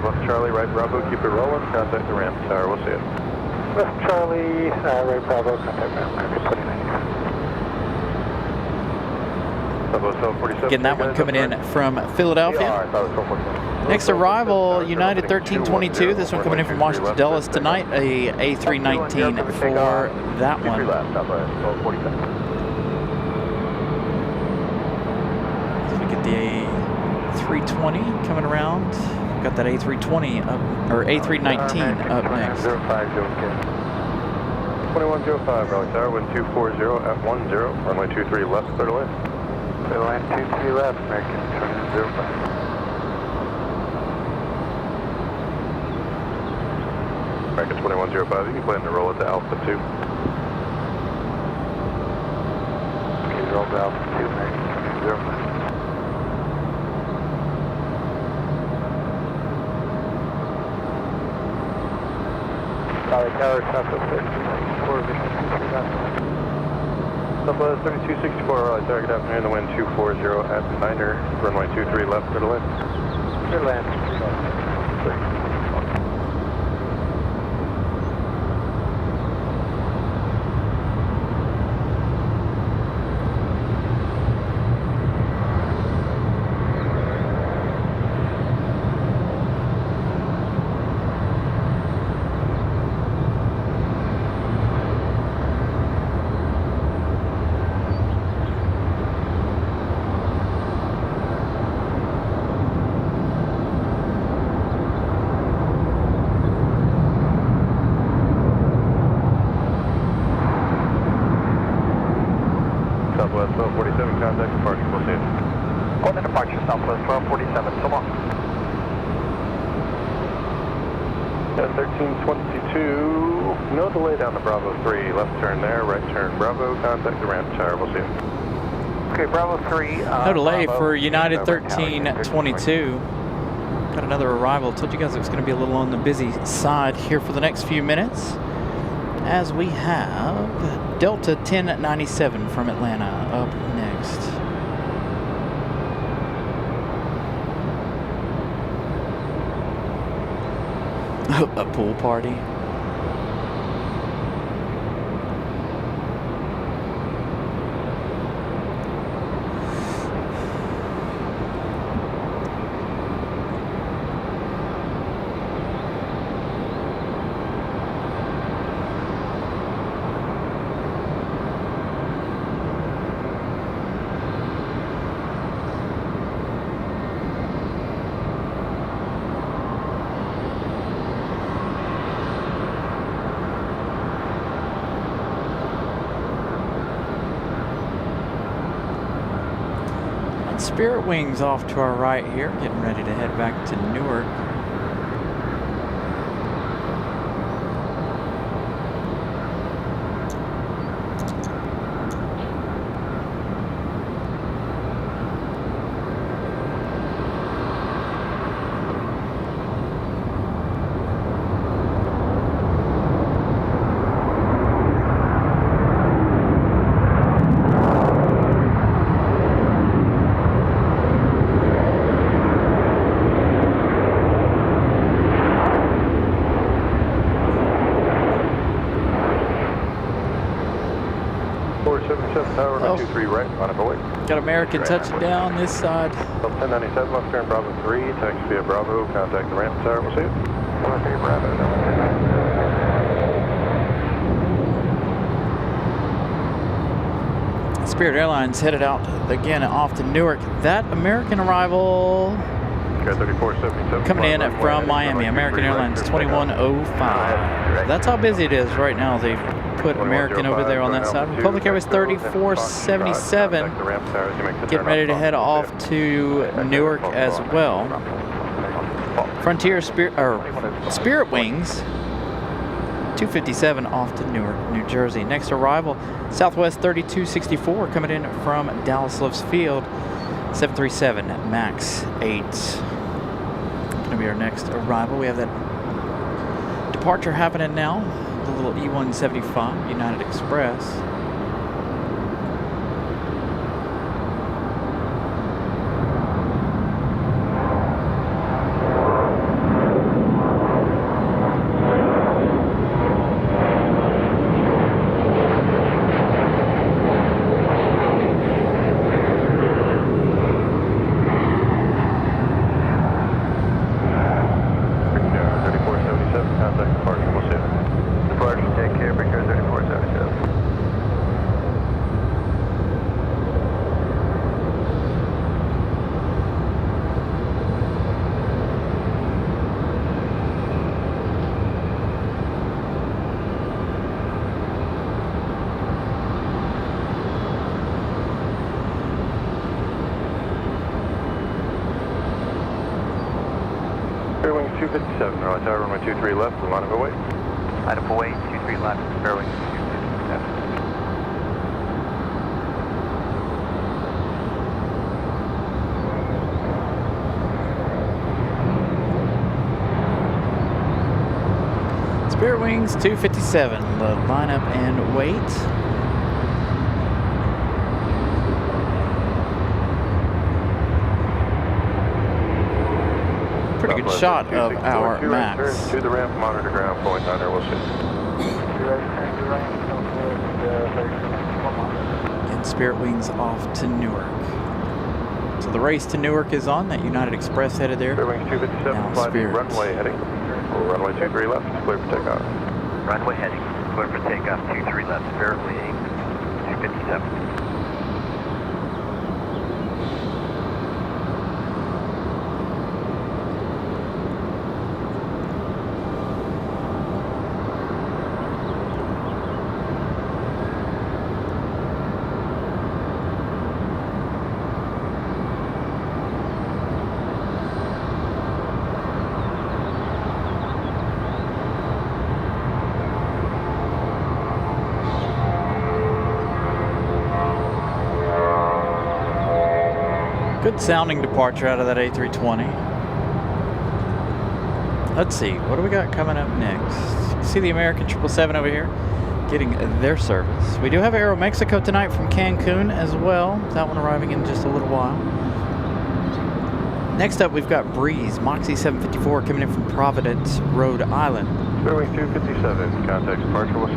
Left Charlie, right Bravo, keep it rolling, contact the ramp tower, we'll see you. Left Charlie, right Bravo, contact ramp, 2995. Again, that one coming in from Philadelphia. Next arrival, United 1322. This one coming in from Washington Dulles tonight. A A319 for that one. So we get the A320 coming around. Got that A320 up, or A319 up next. 2105, Raleigh Tower, wind 240 at 10, runway 23 left, clear to land. Clear to land, 23 left, American 2105. American 2105, you can plan to roll at the Alpha 2. Okay, roll to Alpha 2, American 2105. Raleigh Tower, Southwest 3264, Vision 239. Southwest 3264, Raleigh Tower, good afternoon, the wind 240 at Niner, runway 23 left, clear to land. Clear to land. Southwest 1247, contact departure, we'll see you. Golden departure, Southwest 1247, so long. 1322, no delay down to Bravo 3, left turn there, right turn Bravo, contact the ramp tower, we'll see you. Okay, Bravo 3. No delay Bravo, for United over tower, 1322. Got another arrival. Told you guys it was going to be a little on the busy side here for the next few minutes, as we have Delta 1097 from Atlanta up next. A pool party. Spirit Wings off to our right here, getting ready to head back to Newark. Tower, 23 right, on up away. Got American touching down this side. 1097 left turn Bravo 3, taxi via Bravo, contact the ramp tower, we'll see you. 103 Bravo. Spirit Airlines headed out again off to Newark. That American arrival 3477 coming in from Miami. American Airlines 2105. That's how busy it is right now. They've put American over there on that side. Republic Airways 3477 getting ready to head off to Newark as well. Frontier Spirit Wings 257 off to Newark, New Jersey. Next arrival, Southwest 3264 coming in from Dallas Loves Field 737 MAX 8. Gonna be our next arrival. We have that departure happening now. The little E175 United Express. Fairwing 257, Raleigh Tower, runway 23 left, we line up away. Line up away, 23 left, Fairwing 257. Spirit Wings 257, line up and wait. Pretty good shot of our max. To the ramp, monitor ground, point 9, we'll see. And Spirit Wings off to Newark. So the race to Newark is on. That United Express headed there. Spirit Wings 257, fly the runway heading. Runway 23 left, clear for takeoff. Runway heading, clear for takeoff, 23 left, Spirit Wings 257. Good sounding departure out of that A320. Let's see, what do we got coming up next? You can see the American 777 over here getting their service. We do have Aero Mexico tonight from Cancun as well. That one arriving in just a little while. Next up, we've got Breeze, Moxie 754 coming in from Providence, Rhode Island. Spirit Wings 257, contact departure, we'll see.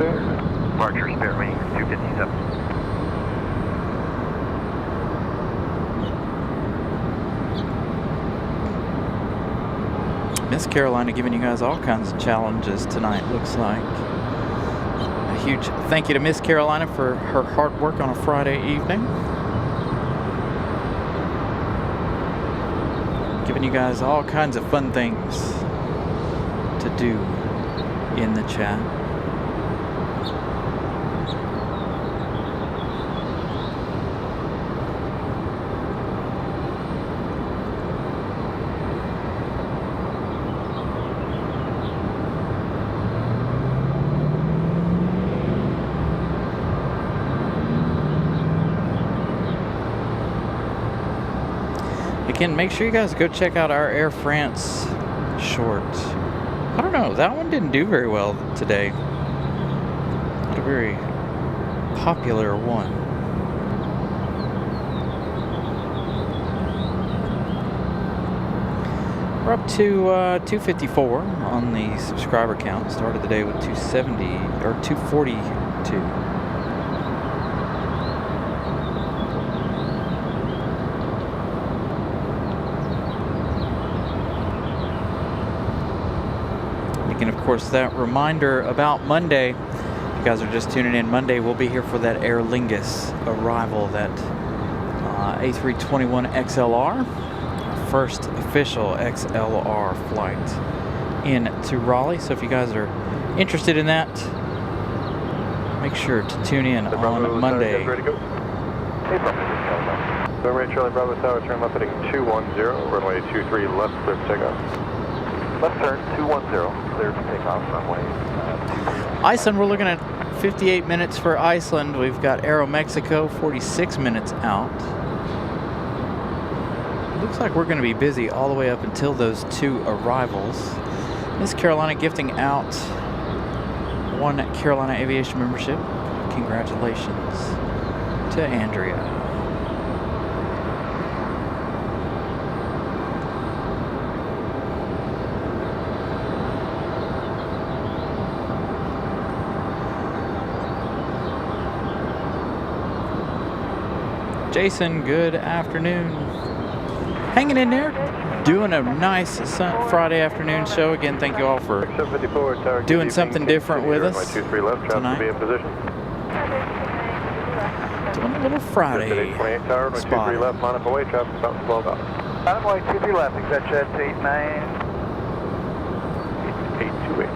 Departure, Spirit Wings 257. Miss Carolina giving you guys all kinds of challenges tonight, looks like. A huge thank you to Miss Carolina for her hard work on a Friday evening. Giving you guys all kinds of fun things to do in the chat. Again, make sure you guys go check out our Air France short. I don't know, that one didn't do very well today. Not a very popular one. We're up to 254 on the subscriber count. Started the day with 270 or 242. And of course, that reminder about Monday, if you guys are just tuning in, Monday we'll be here for that Aer Lingus arrival, that A321 XLR, first official XLR flight into Raleigh. So if you guys are interested in that, make sure to tune in on Monday. Ready to go. Runway Charlie Bravo Tower, turn left heading 210, runway 23 left, clear for takeoff. Left turn, 210, clear for takeoff, runway 20. Iceland, we're looking at 58 minutes for Iceland. We've got Aero Mexico, 46 minutes out. It looks like we're going to be busy all the way up until those two arrivals. Miss Carolina gifting out one Carolina Aviation membership. Congratulations to Andrea. Jason, good afternoon. Hanging in there, doing a nice Friday afternoon show. Again, thank you all for doing something different with us tonight. Doing a little Friday spot. Runway 23 left, Exec jet 89. 828.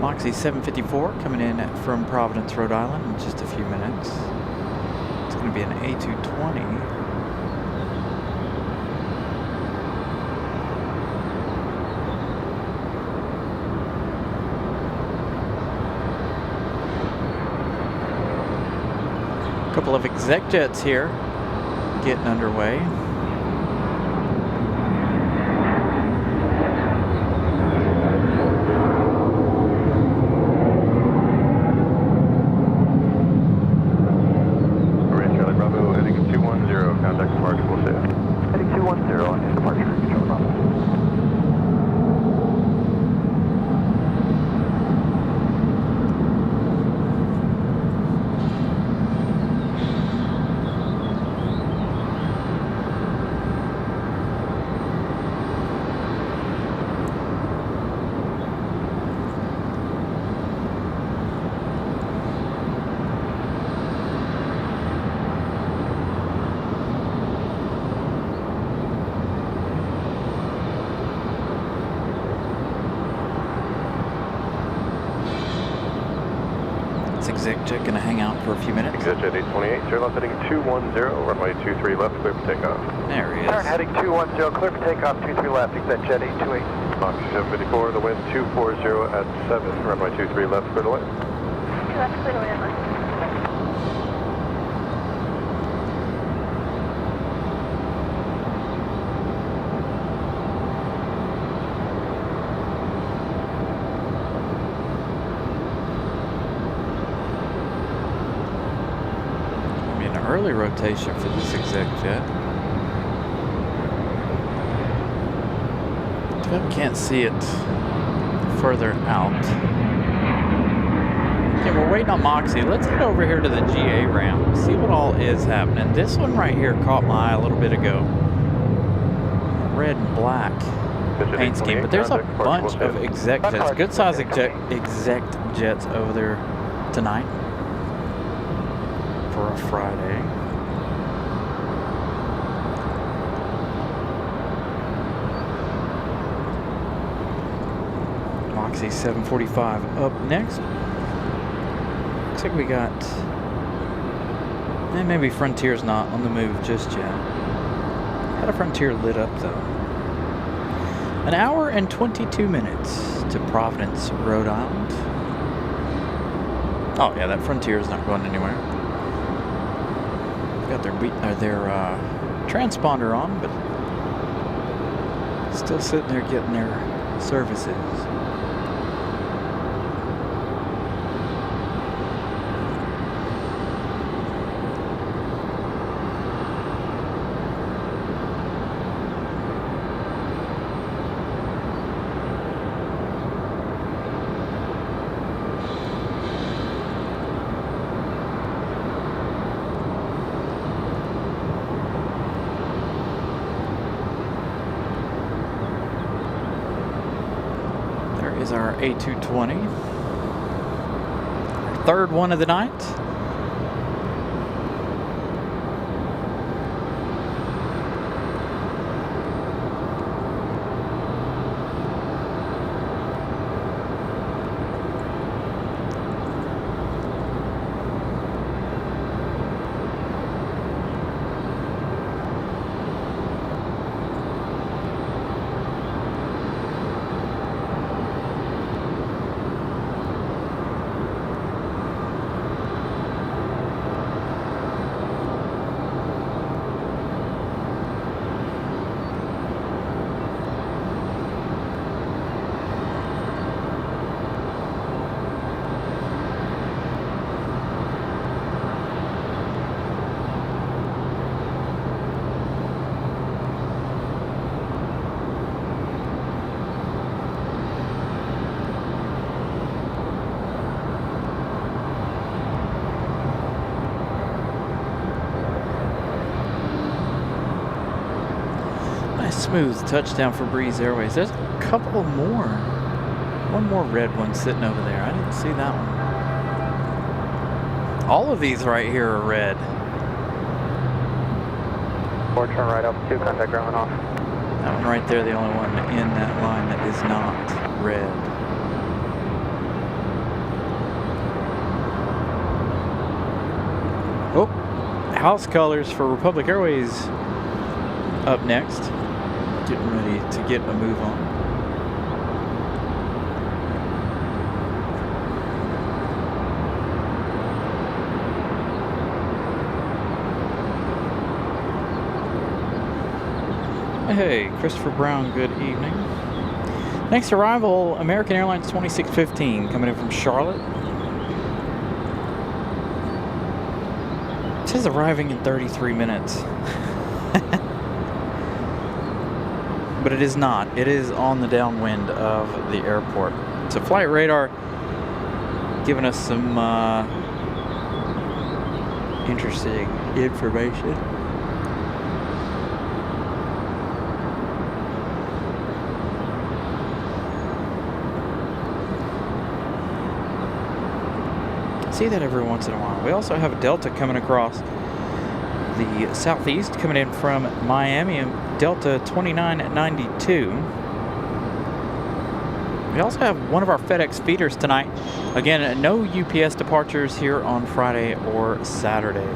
Moxie 754 coming in from Providence, Rhode Island in just a few minutes. It's going to be an A220. Couple of exec jets here getting underway. Exec jet going to hang out for a few minutes. Exec jet 828, turn left heading 210, runway 23 left, clear for takeoff. There he is. Turn heading 210, clear for takeoff, 23 left, Exec jet 828. Fox 754, the wind 240 at 7, runway 23 left, clear to land. 2 left, clear to land. Early rotation for this Exec jet. Can't see it further out. Okay, we're waiting on Moxie. Let's get over here to the GA ramp, see what all is happening. This one right here caught my eye a little bit ago. Red and black paint scheme, but there's a bunch of Exec jets, good size Exec jets over there tonight for a Friday. Moxie 745 up next. Looks like we got, maybe Frontier's not on the move just yet. Got a Frontier lit up though. An hour and 22 minutes to Providence, Rhode Island. Oh yeah, that Frontier is not going anywhere. Got their transponder on, but still sitting there getting their services. Is our A220, our third one of the night. Smooth touchdown for Breeze Airways. There's a couple more. One more red one sitting over there. I didn't see that one. All of these right here are red. 4 turn right up, 2 contact ground off. That one right there, the only one in that line that is not red. Oh, house colors for Republic Airways up next. Getting ready to get a move on. Hey, Christopher Brown, good evening. Next arrival, American Airlines 2615 coming in from Charlotte. It says arriving in 33 minutes. But it is not. It is on the downwind of the airport. So flight radar giving us some interesting information. See that every once in a while. We also have a Delta coming across the southeast, coming in from Miami, Delta 29 at 92. We also have one of our FedEx feeders tonight. Again, no UPS departures here on Friday or Saturday.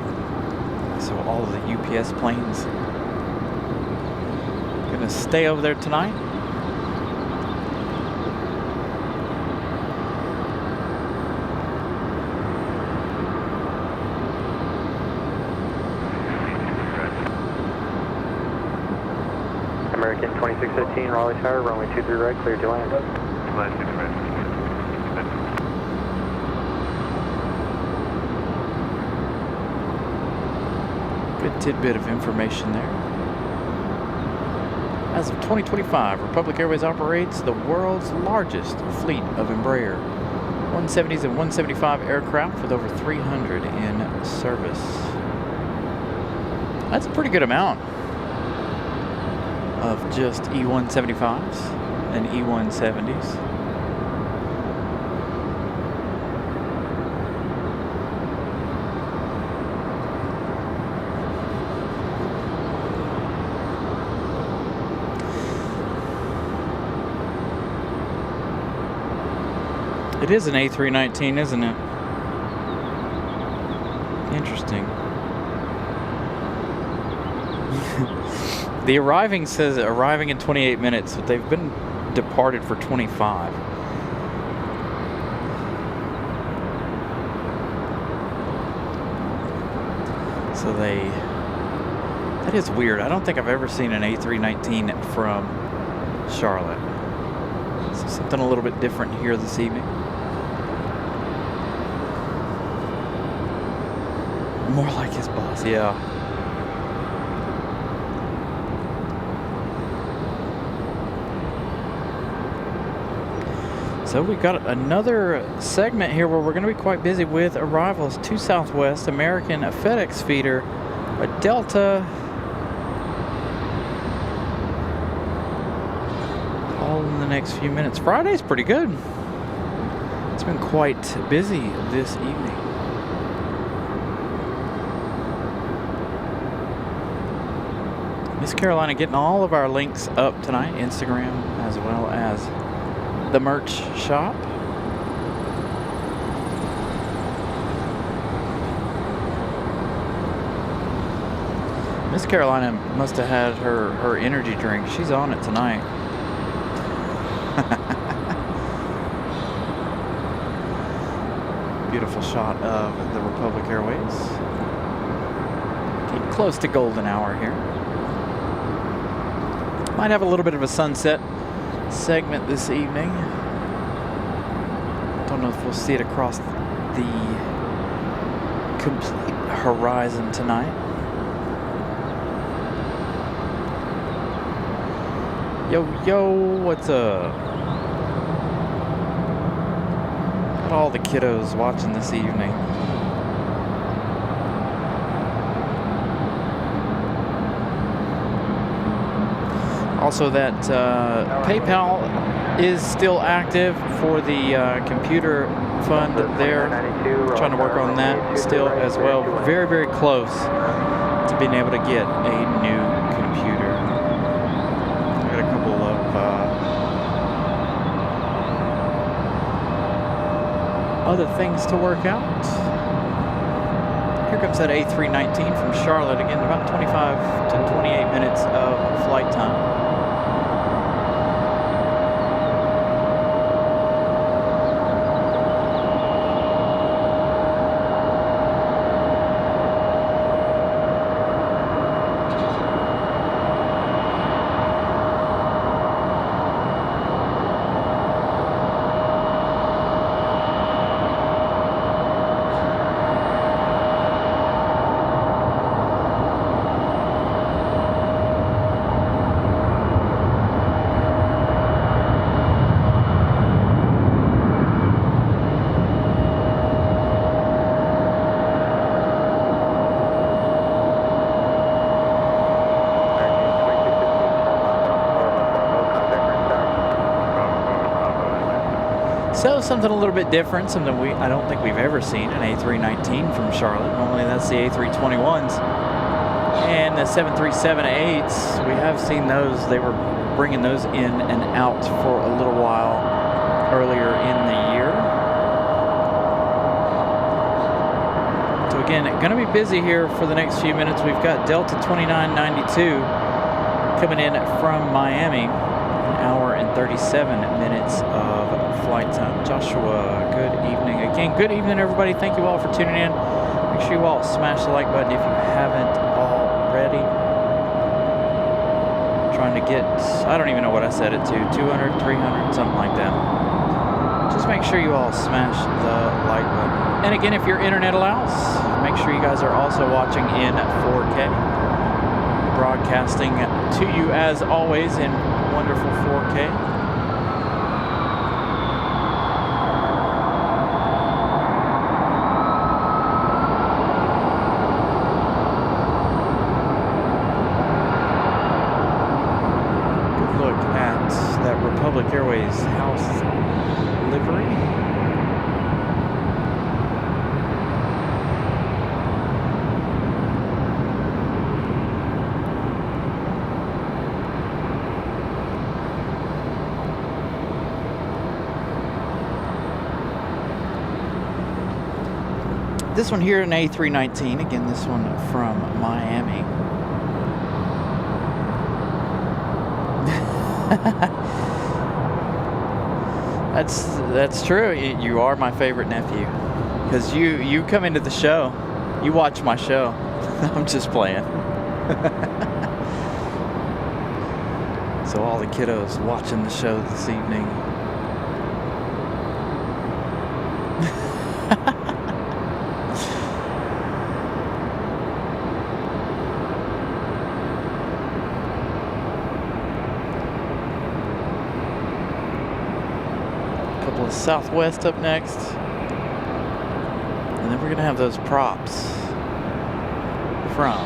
So all of the UPS planes gonna stay over there tonight. American 2615, Raleigh Tower, runway 23 right, clear to land. Good tidbit of information there. As of 2025, Republic Airways operates the world's largest fleet of Embraer 170s and 175 aircraft with over 300 in service. That's a pretty good amount of just E175s and E170s. It is an A319, isn't it? Interesting. The arriving says arriving in 28 minutes, but they've been departed for 25. So that is weird. I don't think I've ever seen an A319 from Charlotte. So something a little bit different here this evening. More like his boss, yeah. So we've got another segment here where we're going to be quite busy with arrivals to Southwest, American, a FedEx feeder, a Delta, all in the next few minutes. Friday's pretty good. It's been quite busy this evening. Miss Carolina getting all of our links up tonight, Instagram as well as the merch shop. Miss Carolina must have had her energy drink. She's on it tonight. Beautiful shot of the Republic Airways. Getting close to golden hour here. Might have a little bit of a sunset segment this evening. Don't know if we'll see it across the complete horizon tonight. Yo, what's up? Got all the kiddos watching this evening. Also, that PayPal is still active for the computer fund there. Trying to work on that still as well. Very, very close to being able to get a new computer. I got a couple of other things to work out. Here comes that A319 from Charlotte. Again, about 25 to 28 minutes of flight time. So something a little bit different, something I don't think we've ever seen, an A319 from Charlotte. Normally that's the A321s. And the 737-8s, we have seen those. They were bringing those in and out for a little while. again, going to be busy here for the next few minutes. We've got Delta 2992 coming in from Miami. An hour and 37 minutes of flight time. Joshua, good evening. Again, good evening, everybody. Thank you all for tuning in. Make sure you all smash the like button if you haven't already. Trying to get, I don't even know what I set it to, 200, 300, something like that. Just make sure you all smash the like button. And again, if your internet allows, make sure you guys are also watching in 4K. Broadcasting to you as always in wonderful 4K. Republic Airways house livery. This one here, an A319. Again, this one from Miami. That's true. You are my favorite nephew, because you come into the show, you watch my show. I'm just playing. So all the kiddos watching the show this evening. Southwest up next, and then we're gonna have those props from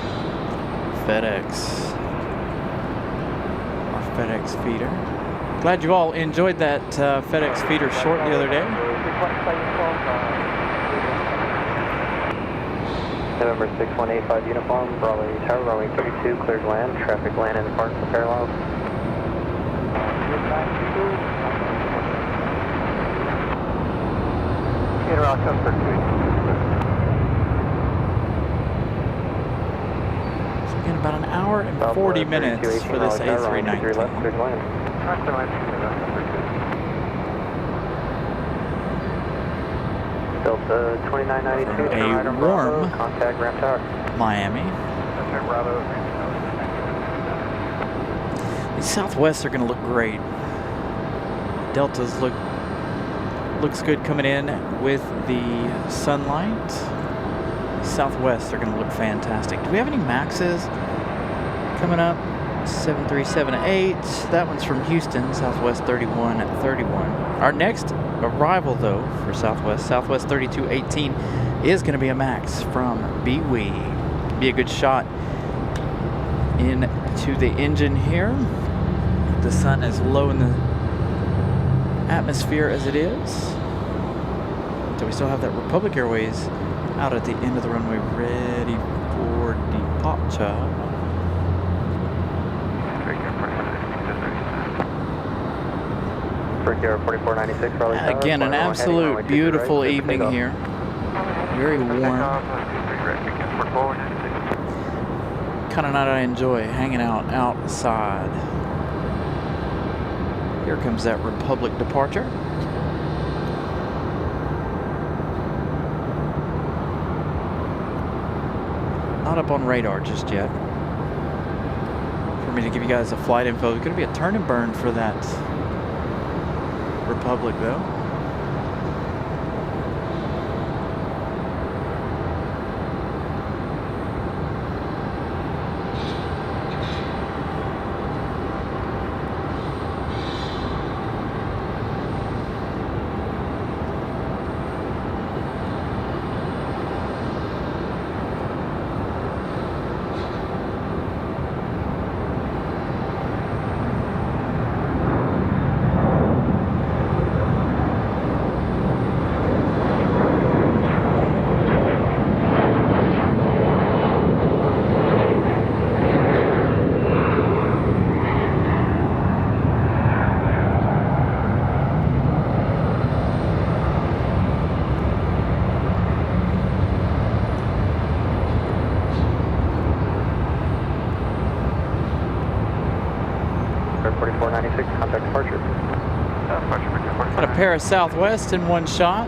FedEx, our FedEx feeder. Glad you all enjoyed that FedEx feeder short the other day. November 6185 uniform, Raleigh Tower, runway 32, cleared land, traffic land in the park for parallels. Around comfort. So again, about an hour and 40 minutes for this A319. Delta 2992. A warm contact ramp tower. Miami. These Southwests are going to look great. Deltas looks good coming in with the sunlight. Southwest are going to look fantastic. Do we have any Maxes coming up? 7378. That one's from Houston, Southwest 3131. Our next arrival, though, for Southwest 3218, is going to be a Max from BWE. Be a good shot into the engine here. The sun is low in the atmosphere as it is. So we still have that Republic Airways out at the end of the runway, ready for departure. Again, an absolute beautiful evening here. Very warm. Kind of night I enjoy, hanging out outside. Here comes that Republic departure. Not up on radar just yet. For me to give you guys a flight info, there's going to be a turn and burn for that Republic, though. Got a pair of Southwest in one shot.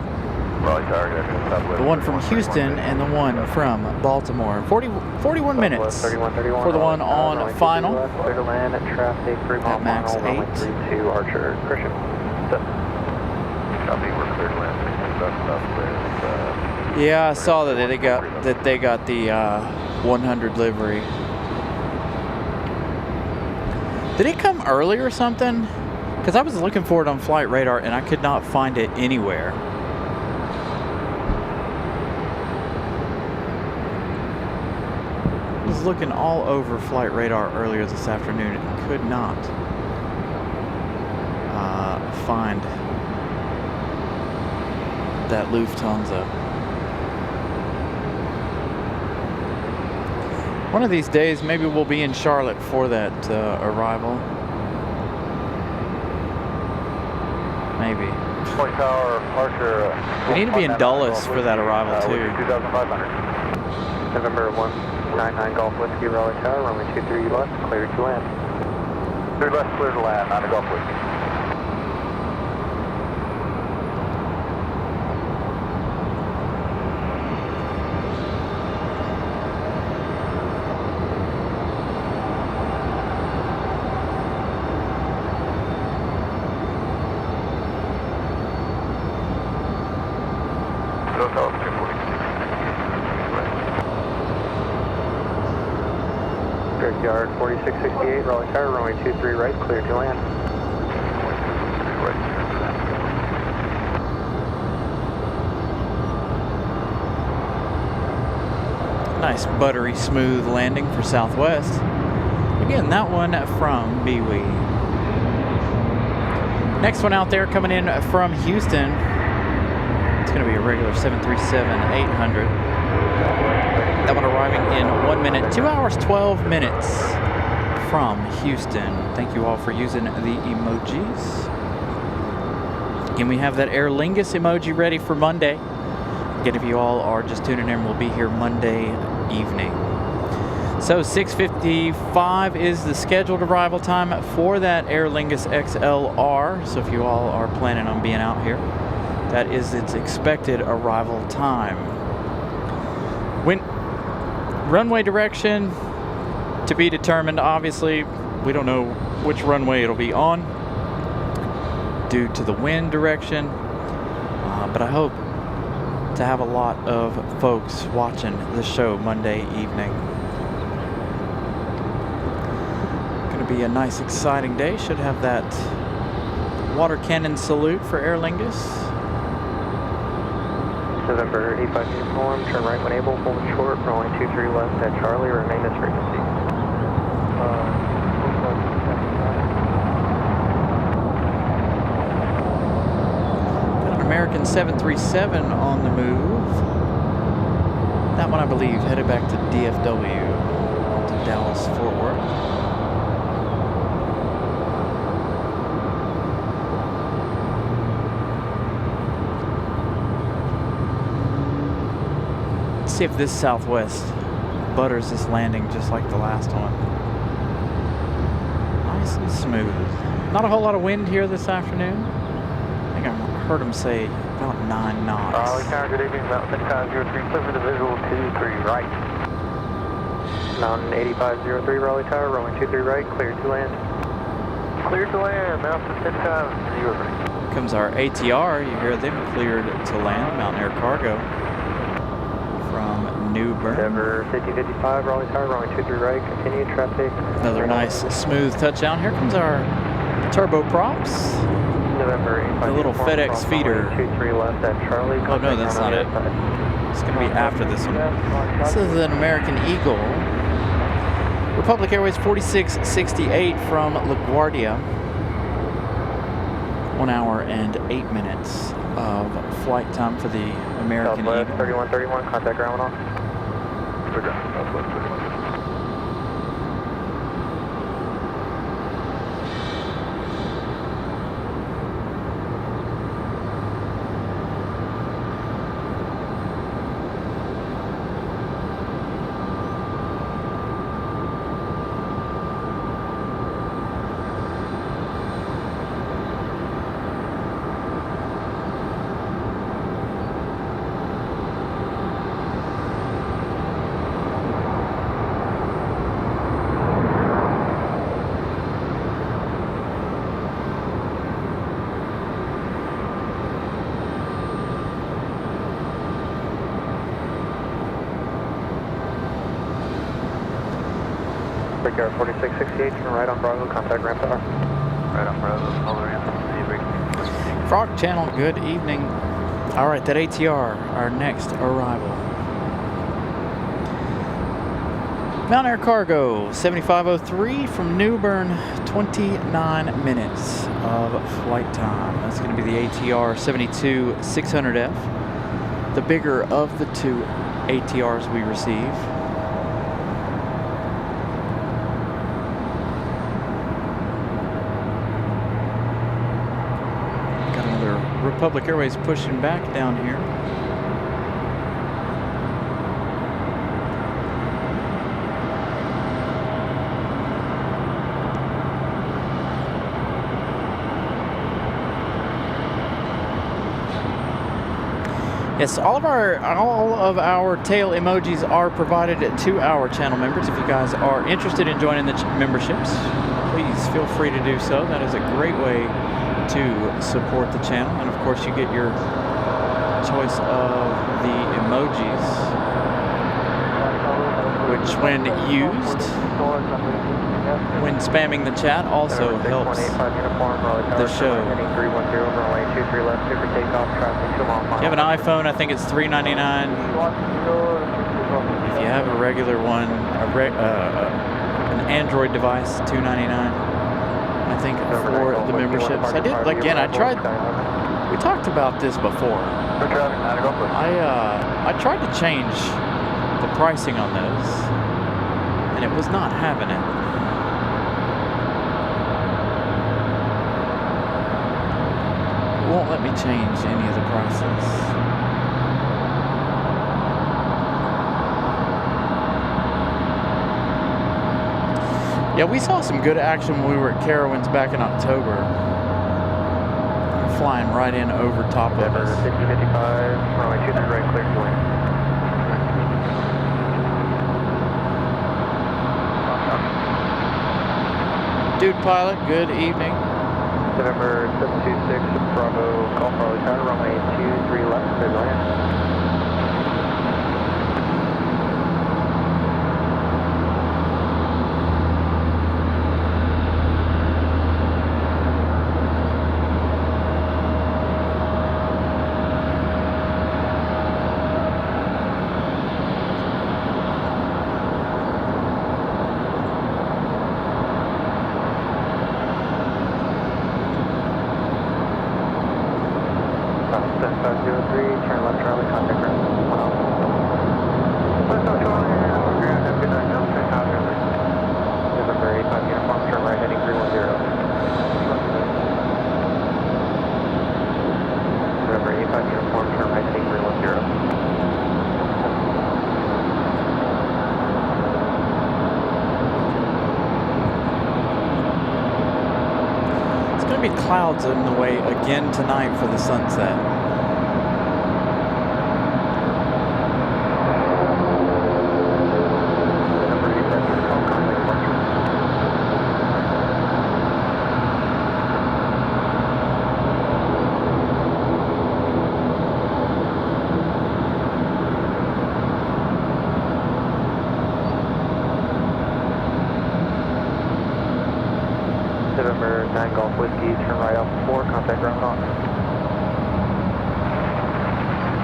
Raleigh Tower, good afternoon, Southwest. The one from Houston and the one from Baltimore. 41 minutes for the one on final. Clear to land at traffic 3 mile At max final, runway 8. 32 Archer. Christian. Copy, we're clear to land. Southwest. Yeah, I saw that they got the 100 livery. Did it come early or something? Because I was looking for it on flight radar and I could not find it anywhere. I was looking all over flight radar earlier this afternoon and could not find that Lufthansa. One of these days, maybe we'll be in Charlotte for that arrival. Maybe. Point Tower, Archer. We need to be in Dulles for that arrival too. 2,500. November 199 Golf Whiskey, Raleigh Tower, runway 23 left, clear to land. 3 left, clear to land, 9 Golf Whiskey. Yard 4668, Raleigh Tower, runway 23 right, clear to land. Nice buttery smooth landing for Southwest. Again, that one from BWE. Next one out there coming in from Houston. It's going to be a regular 737-800. That one arriving in 1 minute, 2 hours, 12 minutes from Houston. Thank you all for using the emojis. Again, we have that Aer Lingus emoji ready for Monday. Again, if you all are just tuning in, we'll be here Monday evening. So 6:55 is the scheduled arrival time for that Aer Lingus XLR. So if you all are planning on being out here, that is its expected arrival time. Runway direction to be determined. Obviously, we don't know which runway it'll be on due to the wind direction, but I hope to have a lot of folks watching the show Monday evening. Going to be a nice, exciting day. Should have that water cannon salute for Aer Lingus. November 85 uniform, turn right when able, hold short, runway 23 left at Charlie, remain this frequency. Got an American 737 on the move. That one, I believe, headed back to DFW, to Dallas, Fort Worth. See if this Southwest butters this landing just like the last one. Nice and smooth. Not a whole lot of wind here this afternoon. I think I heard him say about 9 knots. Raleigh Tower, good evening. Mountain 8503, clear for the visual 23 right. Mountain 8503, Raleigh Tower, runway 23 right, clear to land. Clear to land, Mountain 10,003. Comes our ATR. You hear them cleared to land. Mountain Air Cargo from New Bern. Denver 5055, Raleigh Tower, runway 23 right, continue traffic. Another nice smooth touchdown. Here comes our turboprops. November 85 The little uniform, FedEx cross feeder. runway 23 left at Charlie. Oh no, that's not it. It's going to be after this one. This is an American Eagle. Republic Airways 4668 from LaGuardia. 1 hour and 8 minutes of flight time for the American Southwest Eagle. 3131, contact ground off. Southwest 31. KR 4668, turn right on Bravo, contact ramp tower. Right on Bravo, all the ramp. Frog Channel, good evening. All right, that ATR, our next arrival. Mountain Air Cargo, 7503 from Newbern, 29 minutes of flight time. That's going to be the ATR 72-600F, the bigger of the two ATRs we receive. Got another Republic Airways pushing back down here. Yes, all of our tail emojis are provided to our channel members. If you guys are interested in joining the memberships, please feel free to do so. That is a great way to support the channel. And of course, you get your choice of the emojis, which when used, when spamming the chat, also helps the show. If you have an iPhone, I think it's $3.99. If you have a regular one, an Android device, $2.99. I think for the memberships. I did, again, I tried, we talked about this before. I tried to change the pricing on those, and it was not having it. Won't let me change any of the prices. Yeah, we saw some good action when we were at Carowinds back in October. They're flying right in over top of us. 6055, runway 23 right, clear to land. Dude pilot, good evening. November 726, Bravo, Golf Raleigh Tower, runway 23 left, clear to land. Clouds in the way again tonight for the sunset. November 9 Golf Whiskey, turn right off 4, contact ground off.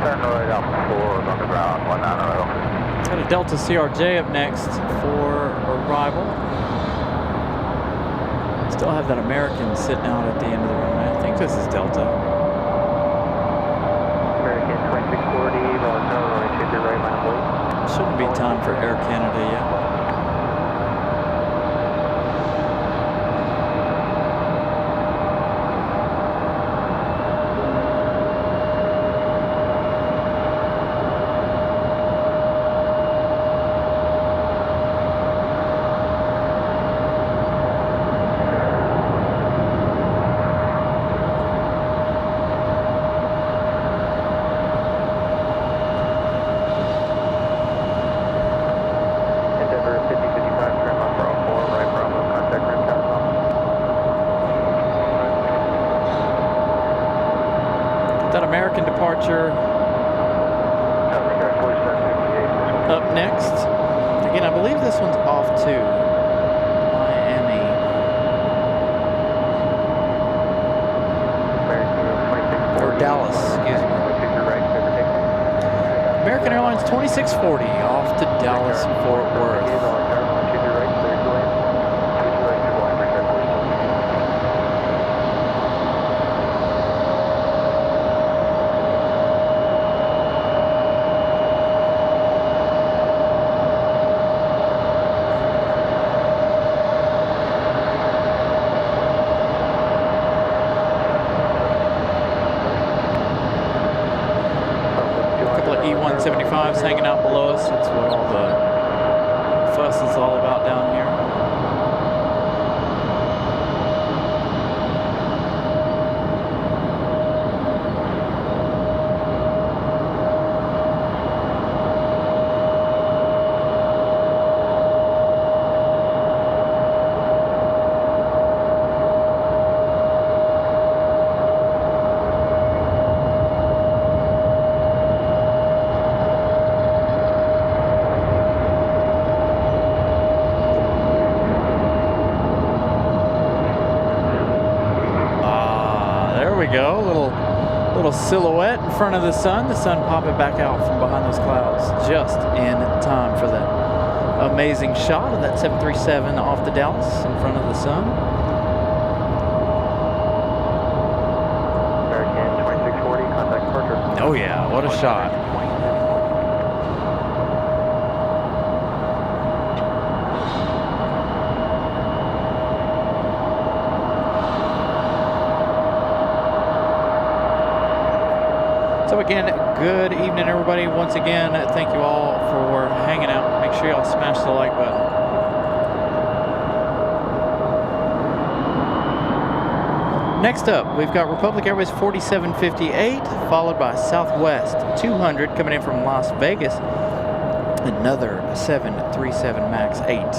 Turn right off 4 on the ground, 190. Got a Delta CRJ up next for arrival. Still have that American sitting out at the end of the runway. I think this is Delta. American 2640, Raleigh Tower, runway 23 right, line of blue. Shouldn't be time for Air Canada yet. Up next, again, I believe this one's off too. Dallas, excuse me. American Airlines 2640 off to Dallas, Fort Worth. E-175s hanging out below us. That's what all the fuss is all about down here. Go, little silhouette in front of the sun popping back out from behind those clouds just in time for that amazing shot of that 737 off the Dallas in front of the sun. American 2640, contact departure. Oh yeah, what a shot. So again, good evening, everybody. Once again, thank you all for hanging out. Make sure y'all smash the like button. Next up, we've got Republic Airways 4758, followed by Southwest 200 coming in from Las Vegas. Another 737 MAX 8.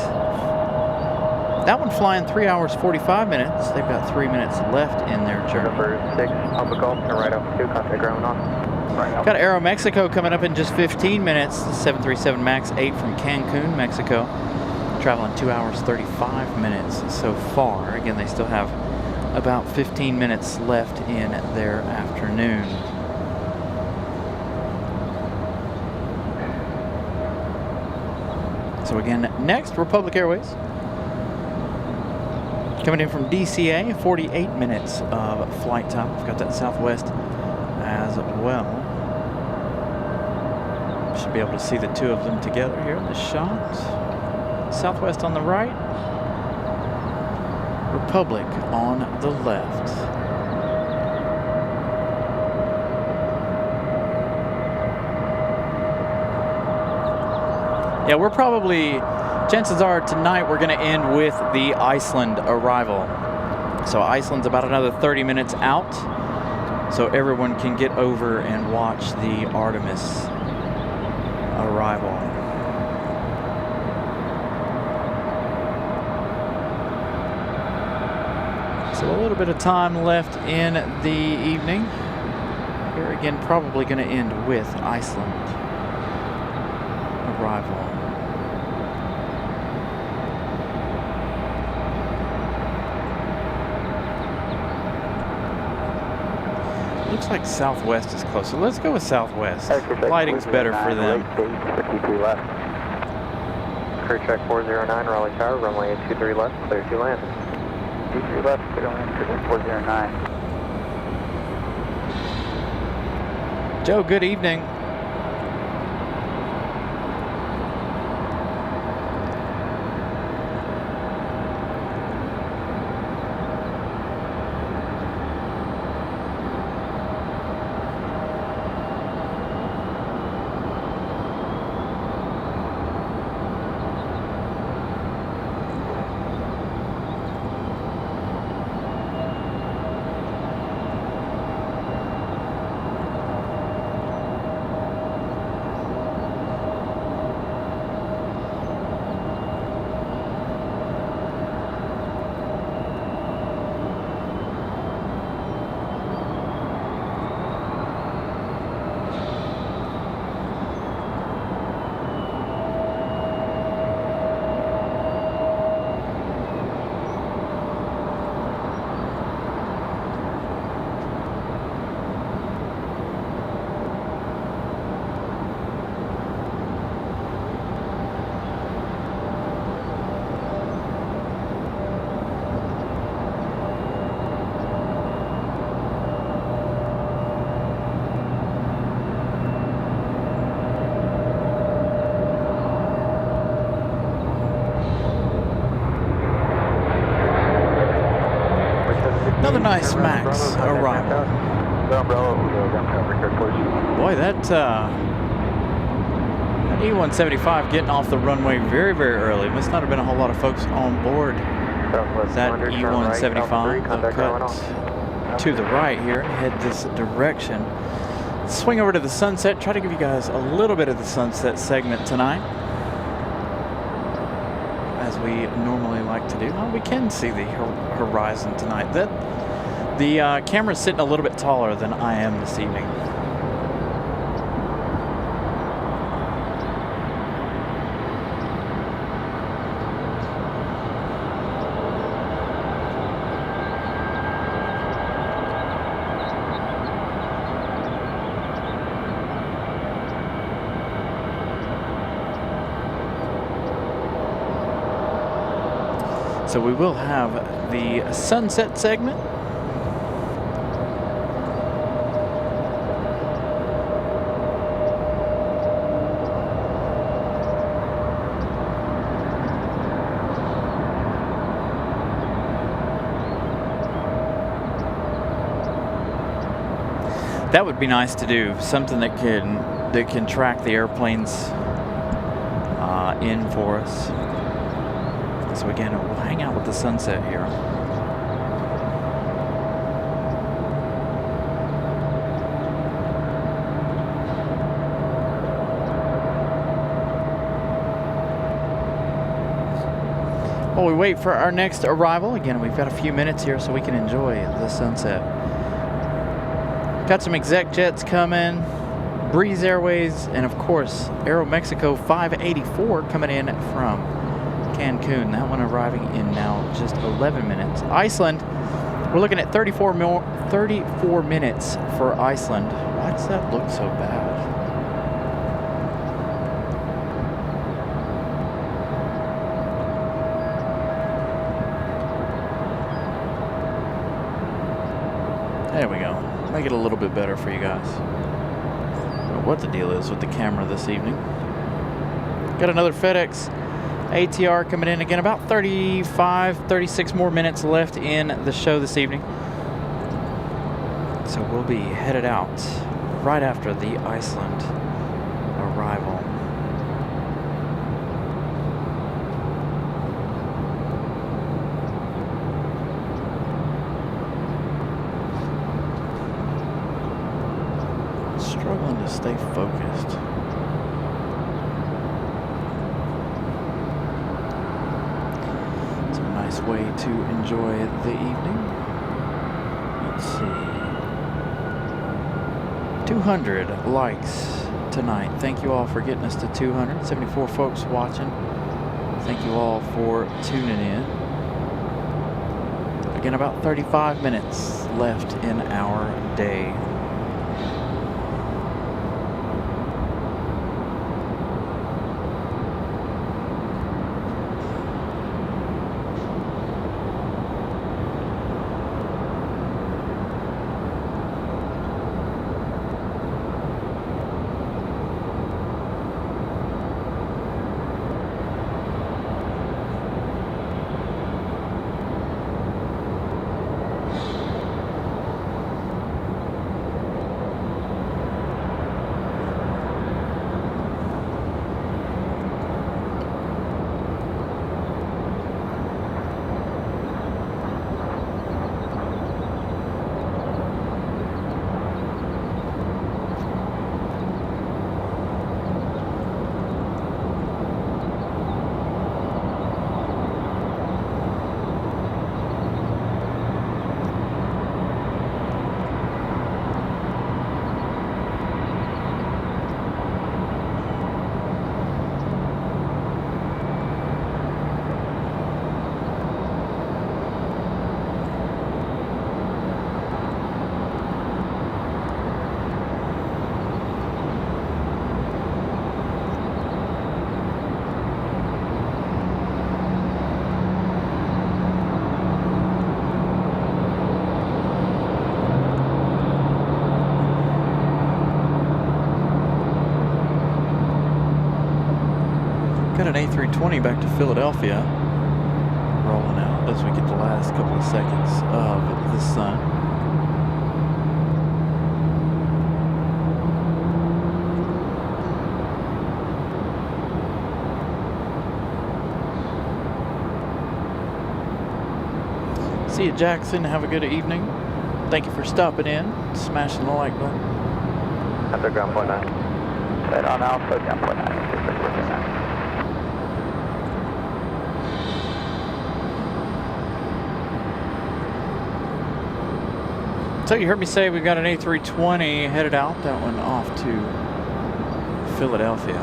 That one flying 3 hours 45 minutes. They've got 3 minutes left in their journey. Number 6, Alpha Golf, turn right off 2, contact ground on. Right, got Aero Mexico coming up in just 15 minutes. The 737 MAX 8 from Cancun, Mexico. Traveling 2 hours 35 minutes so far. Again, they still have about 15 minutes left in their afternoon. So again, next, Republic Airways. Coming in from DCA, 48 minutes of flight time. We've got that Southwest as well. Should be able to see the two of them together here in the shot. Southwest on the right, Republic on the left. Yeah, we're probably, chances are tonight we're going to end with the Iceland arrival. So Iceland's about another 30 minutes out, so everyone can get over and watch the Artemis arrival. So a little bit of time left in the evening. Here again, probably going to end with Iceland arrival. Looks like Southwest is closer. Let's go with Southwest. Lighting's better for them. 53 left. Crew check 409, Raleigh Tower, runway 23 left, clear to land. 23 left, clear to land, 409. Joe, good evening. Nice max arrival. Boy, that E-175 getting off the runway very, very early. Must not have been a whole lot of folks on board. That E-175 will cut to the right here, head this direction. Swing over to the sunset, try to give you guys a little bit of the sunset segment tonight, as we normally like to do. Well, we can see the horizon tonight. The camera's sitting a little bit taller than I am this evening. So we will have the sunset segment. That would be nice to do, something that can track the airplanes in for us. So again, we'll hang out with the sunset here. While we wait for our next arrival, again, we've got a few minutes here so we can enjoy the sunset. Got some Exec jets coming, Breeze Airways, and of course, Aeromexico 584 coming in from Cancun. That one arriving in now just 11 minutes. Iceland, we're looking at 34 minutes for Iceland. Why does that look so bad? There we go. Make it a little bit better for you guys. I don't know what the deal is with the camera this evening. Got another FedEx ATR coming in again, about 36 more minutes left in the show this evening. So we'll be headed out right after the Iceland arrival. Struggling to stay focused. Way to enjoy the evening. Let's see. 200 likes tonight. Thank you all for getting us to 200. 74 folks watching. Thank you all for tuning in. Again, about 35 minutes left in our day. Got an A320 back to Philadelphia. falling out as we get the last couple of seconds of the sun. See you, Jackson. Have a good evening. Thank you for stopping in, smashing the like button. After ground point 9. Right on Alpha, ground point 9. So you heard me say we've got an A320 headed out. That one off to Philadelphia.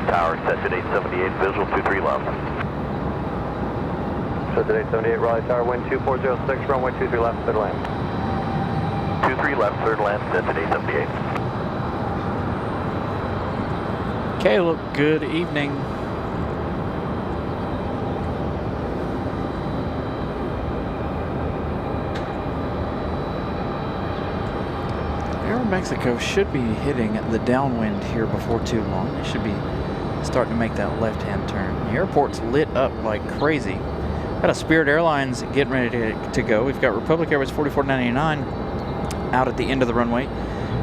Tower set at 878, visual 23 left. Set at 878, Raleigh Tower, wind 2406, runway 23 left, third land. 23 left, third land, set at 878. Caleb, good evening. Mexico should be hitting the downwind here before too long. They should be starting to make that left-hand turn. The airport's lit up like crazy. Got a Spirit Airlines getting ready to go. We've got Republic Airways 4499 out at the end of the runway,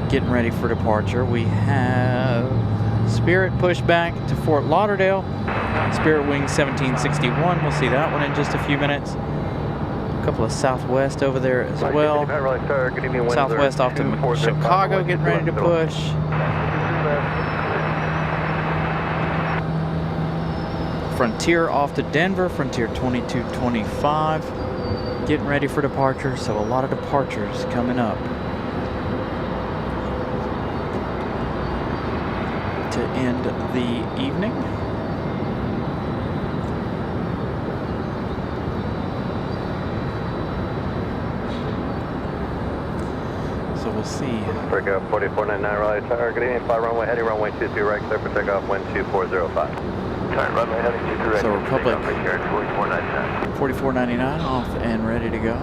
getting ready for departure. We have Spirit pushed back to Fort Lauderdale. Spirit Wing 1761. We'll see that one in just a few minutes. A couple of Southwest over there as well. Southwest off to Chicago, getting ready to push. Frontier off to Denver, Frontier 2225, getting ready for departure. So a lot of departures coming up to end the evening. So we'll see. Breakout 4499 Raleigh Tower, good evening, fly runway heading runway 23 right, clear for takeoff, wind 2405. Turn runway heading 23 right. So Republic 4499. 4499 off and ready to go.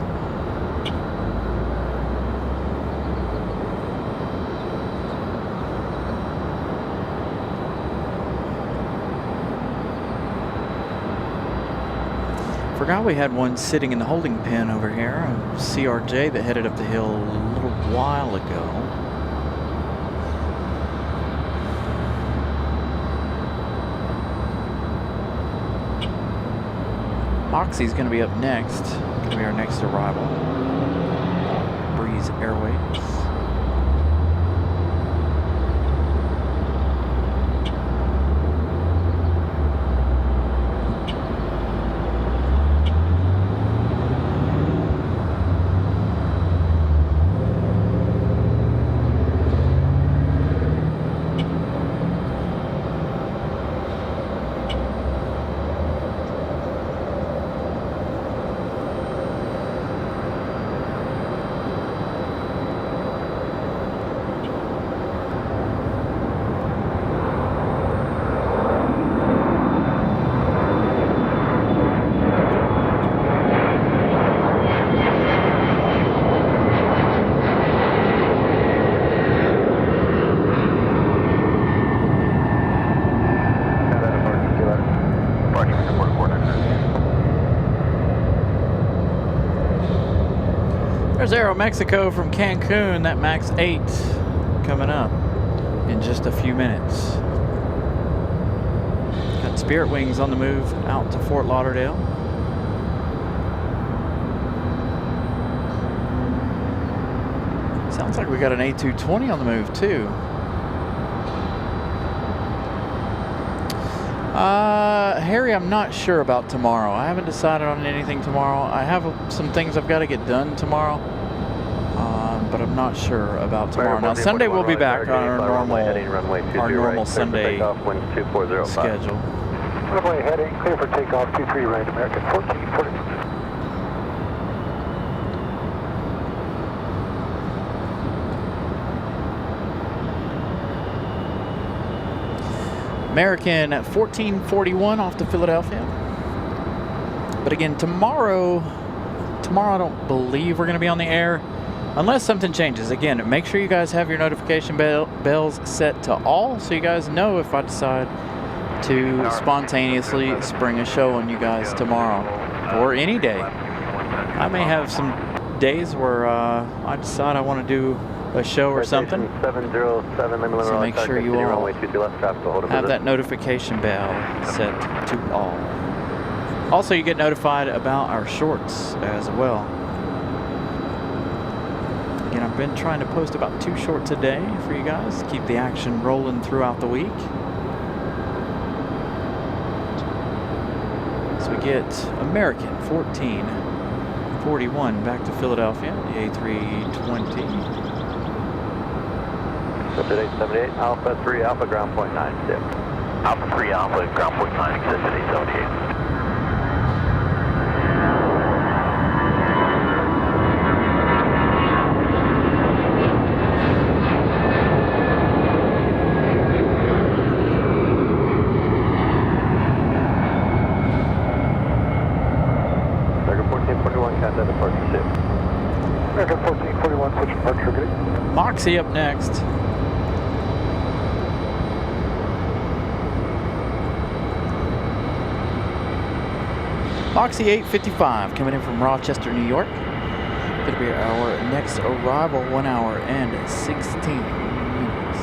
Forgot we had one sitting in the holding pen over here, a CRJ that headed up the hill a little while ago. Moxie's going to be up next. Going to be our next arrival. Breeze Airways. There's Aero Mexico from Cancun, that Max 8 coming up in just a few minutes. Got Spirit Wings on the move out to Fort Lauderdale. Sounds like we got an A220 on the move too. Harry, I'm not sure about tomorrow. I haven't decided on anything tomorrow. I have some things I've got to get done tomorrow, but I'm not sure about tomorrow. Now, Sunday we'll be back on our normal Sunday schedule. Runway heading, clear for takeoff, 23 right, American 1440. American at 1441 off to Philadelphia. But again, tomorrow I don't believe we're going to be on the air. Unless something changes. Again, make sure you guys have your notification bells set to all so you guys know if I decide to spontaneously spring a show on you guys tomorrow or any day. I may have some days where I decide I want to do a show or something. 707, So make sure you all have that notification bell set to all. Also, you get notified about our shorts as well. Again, I've been trying to post about 2 shorts a day for you guys. Keep the action rolling throughout the week. So we get American 1441 back to Philadelphia, the A320. Exit 878, Alpha 3 Alpha, ground point 96. Alpha 3 Alpha, ground point 9, exit 878. Moxie up next. Moxie 855 coming in from Rochester, New York. Going to be our next arrival, 1 hour and 16 minutes.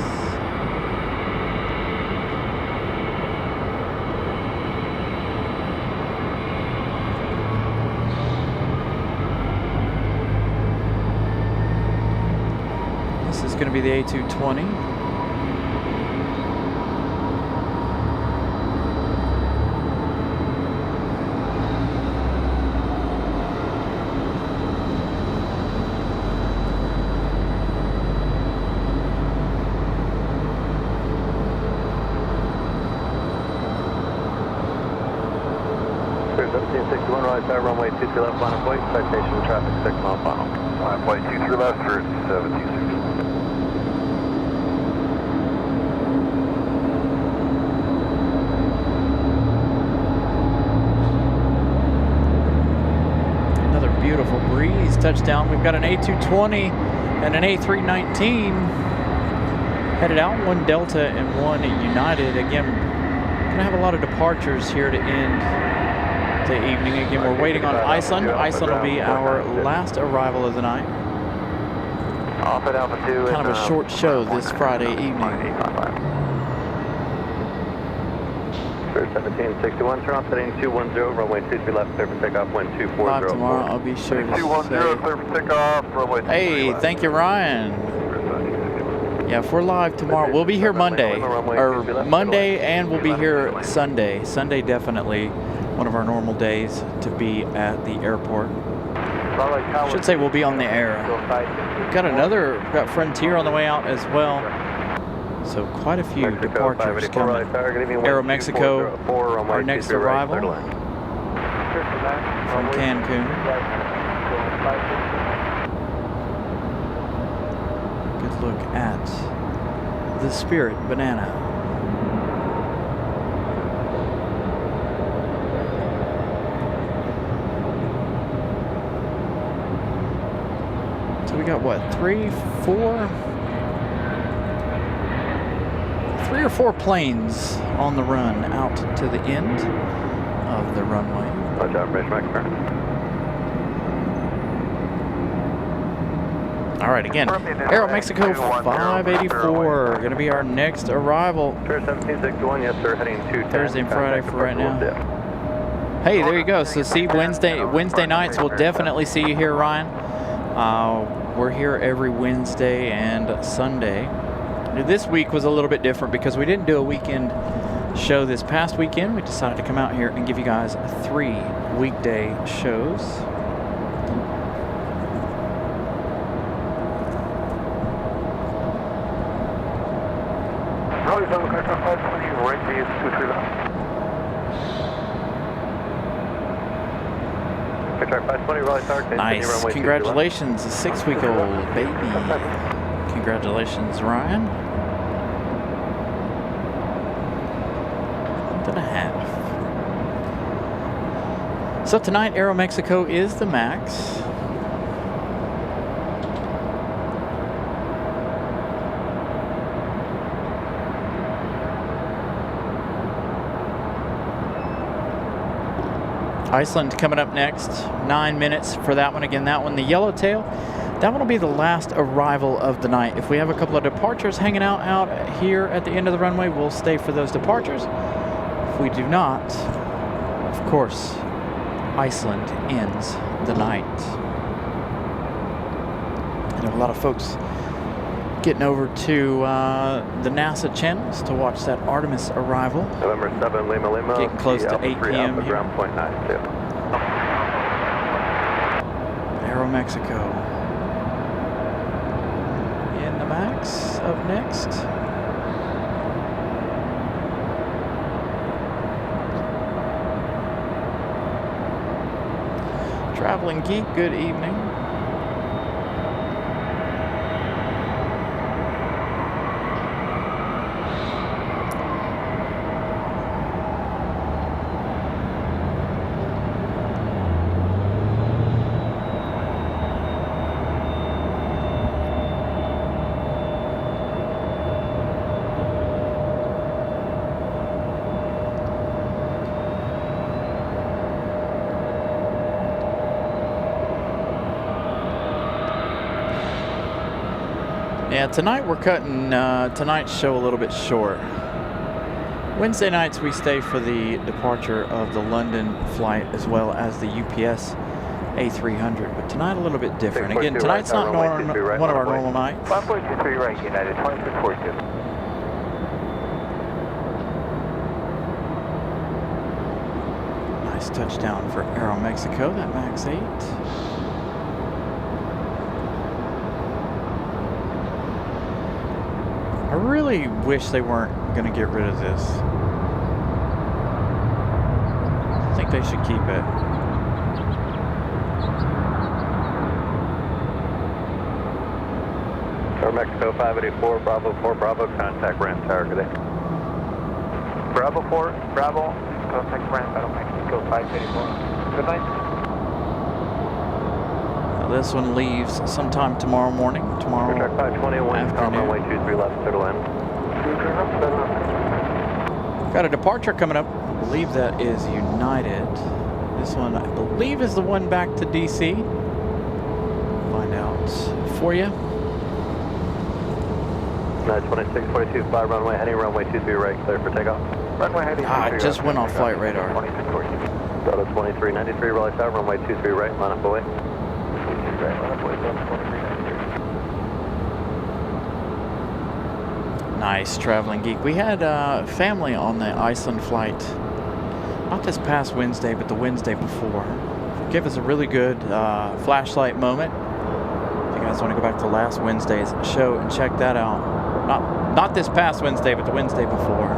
This is going to be the A220. Runway 23 left, line of flight, citation traffic 6 mile final. Line flight 23 left for 726. Another beautiful breeze touchdown. We've got an A220 and an A319 headed out, 1 Delta and 1 United. Again, gonna have a lot of departures here to end the evening. Again, we're waiting on Iceland. Iceland will be our last arrival of the night. Alpha 2. Kind of a short show this Friday evening. 1761, turn off heading 210, runway 23 left, clear for takeoff, wind 240. Live tomorrow, I'll be sure to 210, clear for takeoff, runway 23 Hey, left. thank you, Ryan. Yeah, if we're live tomorrow, we'll be here Monday. Or Monday, and we'll be here Sunday. Sunday, definitely one of our normal days to be at the airport. I should say we'll be on the air. We've got Frontier on the way out as well. So quite a few departures coming. Aeromexico, our next arrival from Cancun. Good look at the Spirit Banana. So we got what, 3 or 4 planes on the run out to the end of the runway. Roger, operation McIntyre. All right, again, Aeromexico 584, going to be our next arrival. 1761, yes sir, heading 210. Thursday and Friday for right now. Hey, there you go. So see, Wednesday nights, we'll definitely see you here, Ryan. We're here every Wednesday and Sunday. This week was a little bit different because we didn't do a weekend show this past weekend. We decided to come out here and give you guys 3 weekday shows. Nice. Congratulations, a 6-week-old baby. Congratulations, Ryan. 1.5. So tonight, Aeromexico is the max. Iceland coming up next. 9 minutes for that one. Again, that one, the Yellowtail. That one will be the last arrival of the night. If we have a couple of departures hanging out here at the end of the runway, we'll stay for those departures. If we do not, of course, Iceland ends the night. I know a lot of folks getting over to the NASA channels to watch that Artemis arrival. November 7, Lima Lima. Getting close to 8 p.m. here. Ground point 92. Aeromexico. In the MAX up next. Traveling Geek, good evening. Yeah, tonight we're cutting tonight's show a little bit short. Wednesday nights we stay for the departure of the London flight as well as the UPS A300, but tonight a little bit different. Again, tonight's not one of our normal nights. 5.23 right, United 2642. Nice touchdown for Aeromexico, that MAX 8. I really wish they weren't going to get rid of this. I think they should keep it. Mexico 584, Bravo 4, Bravo, contact Ram Tower, good day. Bravo 4, Bravo, contact Ram Battle Mexico 584. Good night. This one leaves sometime tomorrow morning. Tomorrow Track 521, runway 23 left, total end. Got a departure coming up. I believe that is United. This one, I believe, is the one back to DC. Find out for you. 2642, 5 runway, heading runway 23 right, clear for takeoff. Runway heading. I just went off flight radar. Delta 2393, Raleigh Tower, runway 23 right, line up away. Nice, Traveling Geek. We had family on the Iceland flight, not this past Wednesday, but the Wednesday before. Give us a really good flashlight moment. If you guys want to go back to last Wednesday's show and check that out. Not this past Wednesday, but the Wednesday before.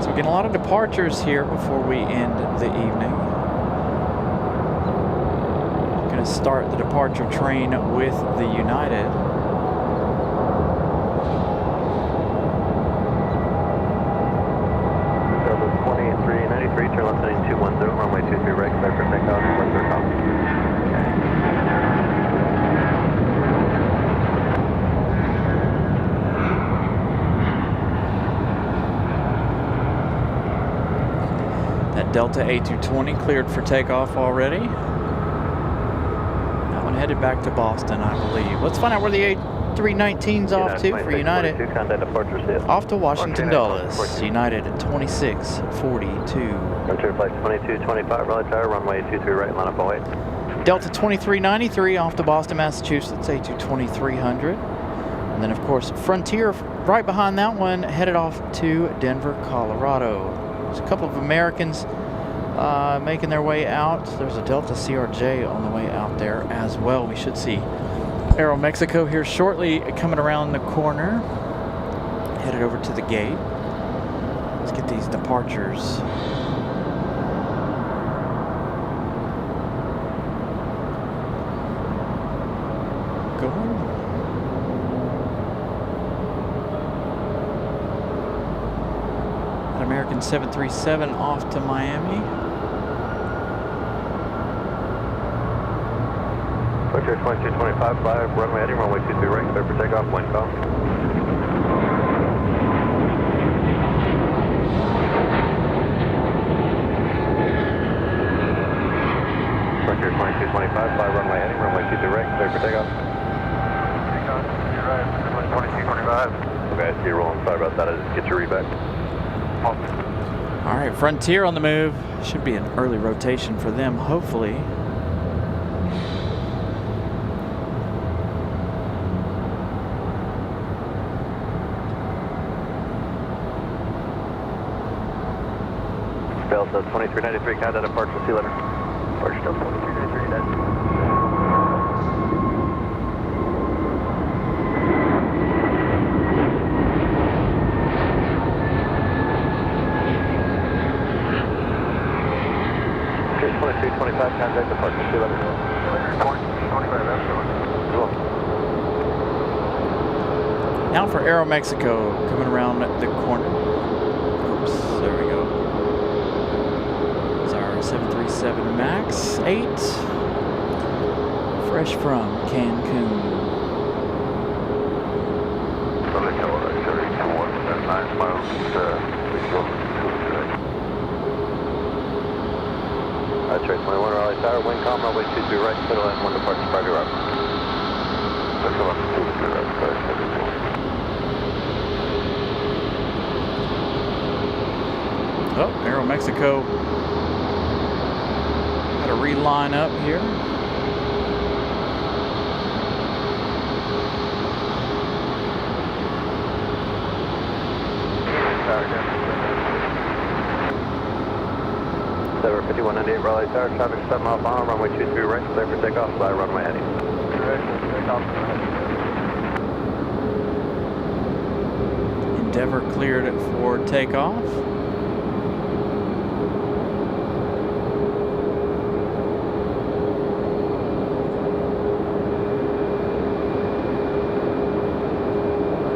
So we're getting a lot of departures here before we end the evening. Going to start the departure train with the United. Delta 2393, turn left heading 210, runway 23 right, clear for takeoff, clear for call. Delta A220 cleared for takeoff already. That one headed back to Boston, I believe. Let's find out where the A319's off to for United. Off to Washington Dulles. United at 2642. Frontier flight 2225, Raleigh Tower, runway 23 right, line up away. Delta 2393 off to Boston, Massachusetts, A22300. And then, of course, Frontier right behind that one, headed off to Denver, Colorado. There's a couple of Americans making their way out. There's a Delta CRJ on the way out there as well. We should see Aeromexico here shortly coming around the corner. Headed over to the gate. Let's get these departures. Going. American 737 off to Miami. Frontier 2225, 5, runway heading, runway 23 right, clear for takeoff, wind call. Pier 2225, by runway heading, runway 23 right, clear for takeoff. Takeoff, you're right, runway 2225. Okay, I see you rolling, sorry about that, I just get your reback. All right, Frontier on the move. Should be an early rotation for them, hopefully. Delta 2393, contact departure, see you later. Departure Delta 2393, dead. Okay, 2325, contact departure, see you later. 2225, absolutely. Now for Aero Mexico, coming around the corner. Oops, there we go. It's our 737 MAX 8, fresh from Cancun. Southern California, 31, 9 miles, please go today. Trade 21, Raleigh Tower, wind calm, runway 23 right, clear line 1 departure, priority route. Clear line 23 right, clear. Oh, Aero Mexico got to reline up here. Tower 5198 Raleigh Tower, traffic 7 mile behind, runway 23 right, clear for takeoff, by runway heading. Endeavor cleared for takeoff.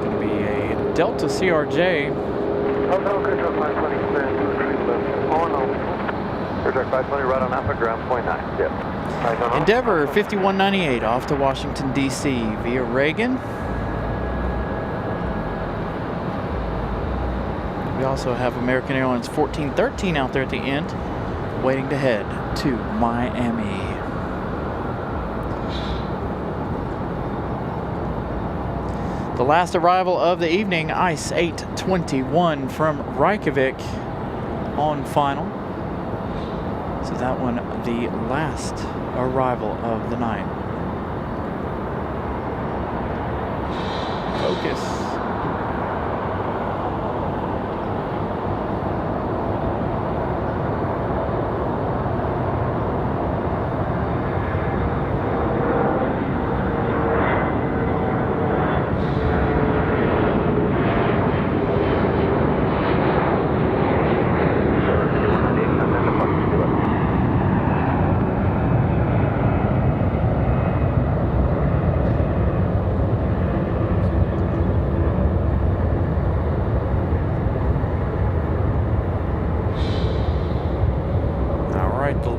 Going to be a Delta CRJ. Oh no, good job, 520, clear to retreat left. Oh no. Air 520 right on Alpha, ground point 9, yep. Endeavor 5198 off to Washington, D.C. via Reagan. We also have American Airlines 1413 out there at the end, waiting to head to Miami. The last arrival of the evening, Ice 821 from Reykjavik on final. So that one, the last arrival of the night. Focus.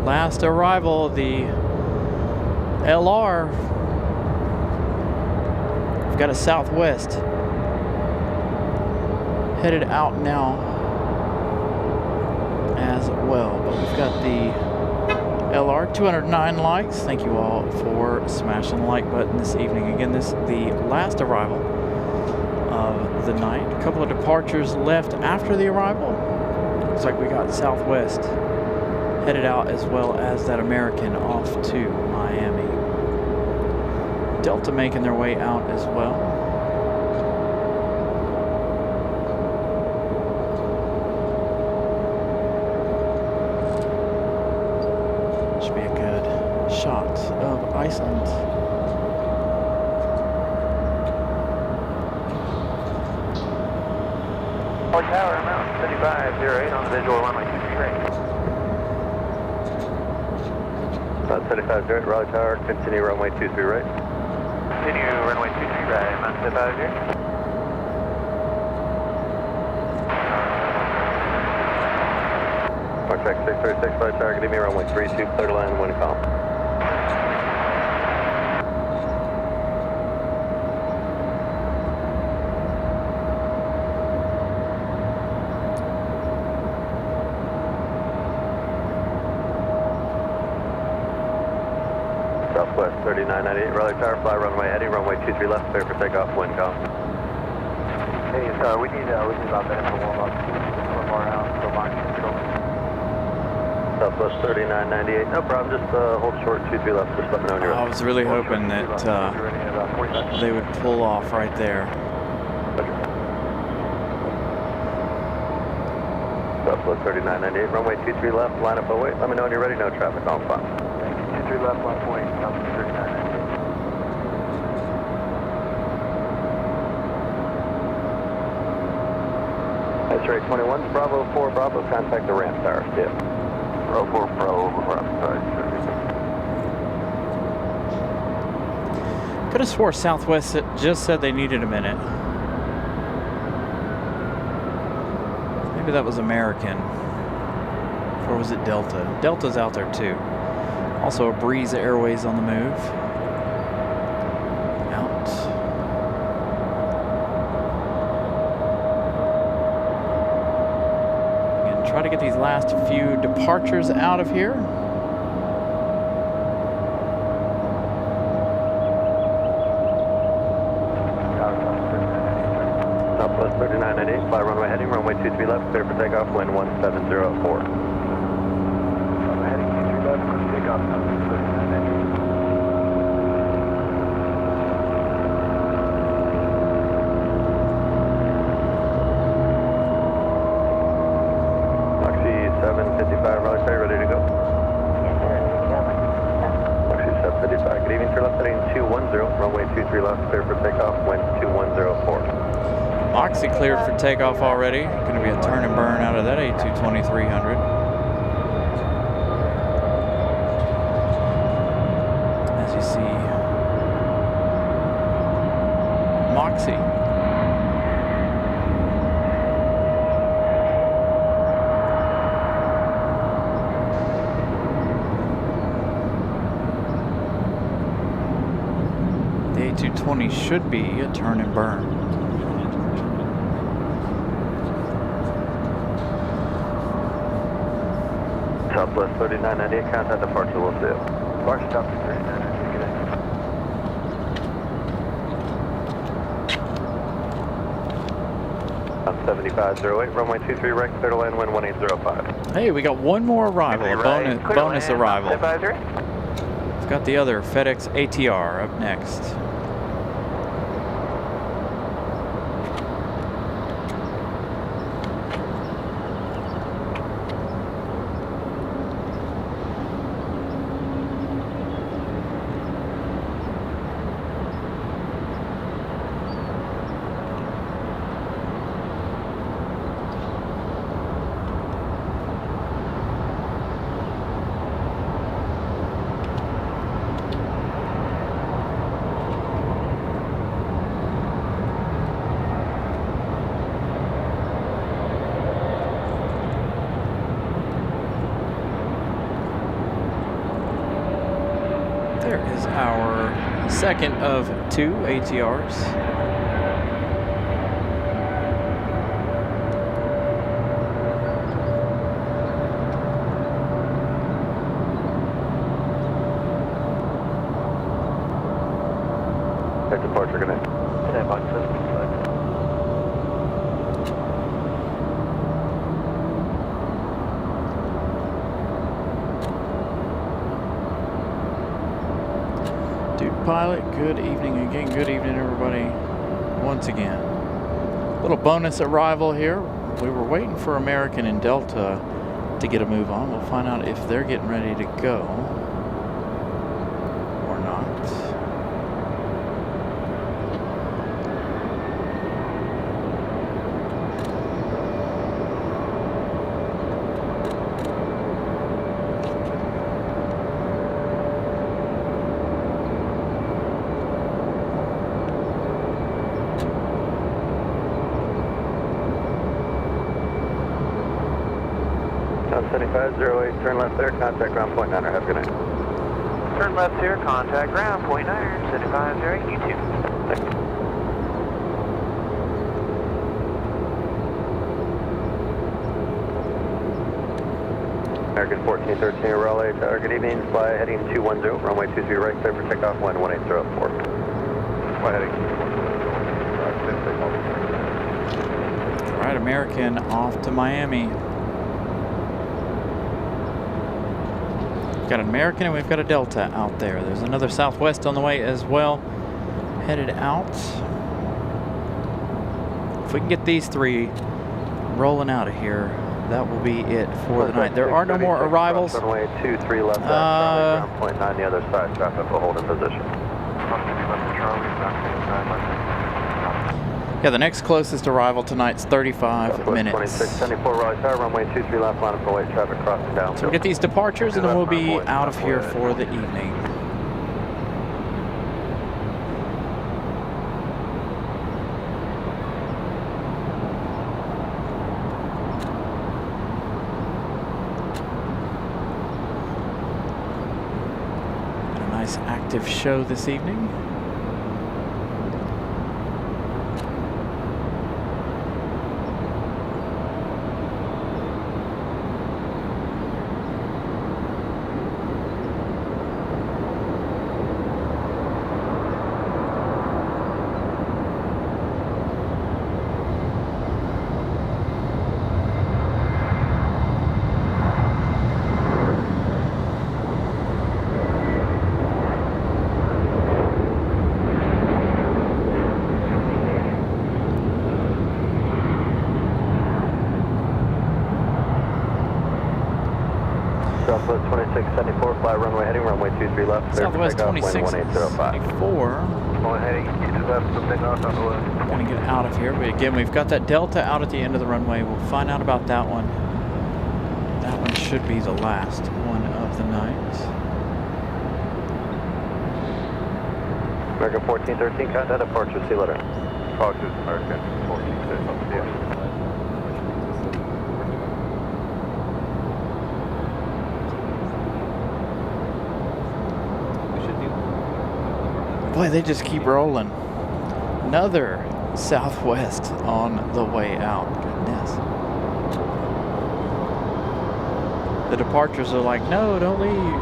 Last arrival, the LR. We've got a Southwest headed out now as well, but we've got the LR, 209 likes. Thank you all for smashing the like button this evening. Again, this is the last arrival of the night. A couple of departures left after the arrival. Looks like we got Southwest headed out, as well as that American off to Miami. Delta making their way out as well. Should be a good shot of Iceland. Tower, Mountain 3508 on the visual runway 23 right. 3508 Raleigh Tower, continue runway 23 right. Continue runway 23 right, Mountain 3508. Contact 636 Raleigh Tower, give me runway 32, clear to land, wind calm. Southwest 3998, Raleigh Tower, fly runway heading, runway 23 left, clear for takeoff, wind calm. Hey, sorry, we need about that for warm up. One more round, so launch control. Southwest 3998, no problem, just hold short, 23 left, just let me know when you're ready. I was really hoping that they would pull off right there. Southwest 3998, runway 23 left, line up, await. Let me know when you're ready, no traffic on file. Thank you, 23 left, line up, await, Southwest 3998. X-ray 21, Bravo 4, Bravo, contact the ramp tower, yeah. Bravo 4, Bravo, ramp tower. Could have swore Southwest just said they needed a minute. Maybe that was American. Or was it Delta? Delta's out there too. Also a Breeze Airways on the move. Out. Again, try to get these last few departures out of here. Southwest 3998, fly runway heading, runway 23 left, clear for takeoff, wind 1704. Runway heading 23 left, clear for takeoff, Southwest 3998. Oxy 755, Raleigh Tower, ready to go? Yes, sir. Oxy 755, good evening, turn left heading 210, runway 23 left, clear for takeoff, wind 2104. Moxie cleared for takeoff already. Going to be a turn and burn out of that A220-300. As you see, Moxie. The A220 should be a turn and burn. Southwest 3998, contact departure, we'll see you. Departure stop to 3998, good day. On 7508, runway 23 right, clear to land, wind 1805. Hey, we got one more arrival, a bonus arrival. Advisory. We've got the other FedEx ATR up next. There is our second of two ATRs. At departure, good night. Stand by, 75. Pilot, good evening again. Good evening, everybody. Once again, little bonus arrival here. We were waiting for American and Delta to get a move on. We'll find out if they're getting ready to go or not. On 7508, turn left there, contact ground point 9er, have a good night. Turn left here, contact ground, point 9, 7508, you too. Thank you. American 1413 Raleigh Tower, good evening. Fly heading 210, runway 23 right, clear for takeoff, wind 1804. Fly heading 210. All right, American off to Miami. We've got an American and we've got a Delta out there. There's another Southwest on the way as well, headed out. If we can get these three rolling out of here, that will be it for the night. There are no more arrivals. Runway 23 left, ground point 9 the other side, traffic will hold in position. Yeah, the next closest arrival tonight's 35 minutes. 2674 Raleigh Tower, runway 23 left, line up for white traffic crossing down. So we'll get these departures and then we'll be out of here for the evening. A nice active show this evening. Southwest 2674, fly runway heading, runway 23 left. Southwest 2674. Fly heading 2 left, so takeoff on the left. Gonna get out of here, but again, we've got that Delta out at the end of the runway. We'll find out about that one. That one should be the last one of the night. American 1413, contact departure, see you later. Foxes, American 1413, yes. Boy, they just keep rolling. Another Southwest on the way out. Goodness. The departures are like, no, don't leave.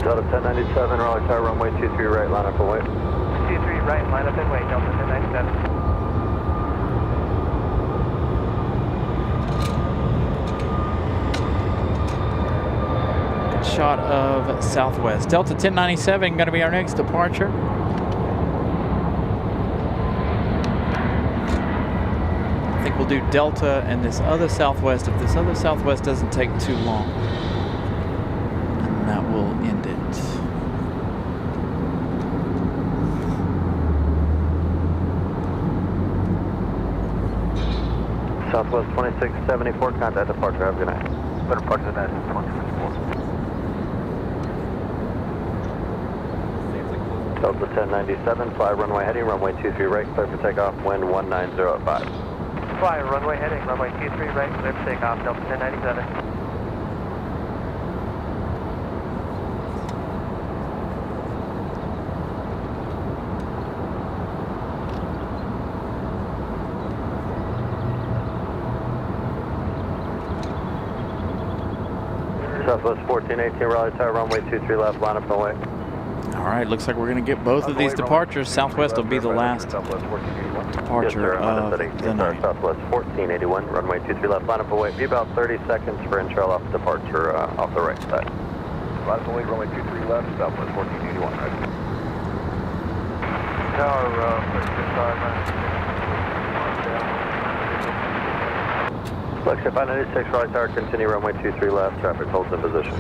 Delta 1097, Raleigh Tower, runway 23 right, line up for white. 23 right, line up and wait, Delta 1097. Shot of Southwest. Delta 1097 going to be our next departure. I think we'll do Delta and this other Southwest if this other Southwest doesn't take too long. And that will end it. Southwest 2674, contact departure, have a good night. Better park than that, 2064. Delta 1097, fly runway heading, runway 23 right, clear for takeoff, wind 190 at 5. Fly runway heading, runway 23 right, clear for takeoff, Delta 1097. Southwest 1418, Raleigh Tower, runway 23 left, line up and away. All right, looks like we're going to get both of these departures. Southwest will be the last departure of the night. Southwest 1481, runway 23 left, line up away. Be about 30 seconds for intrail off departure off the right side. Line up away, runway 23 left, Southwest 1481, right. Tower, Flagship 596, Raleigh Tower, continue runway 23 left, traffic holds in position.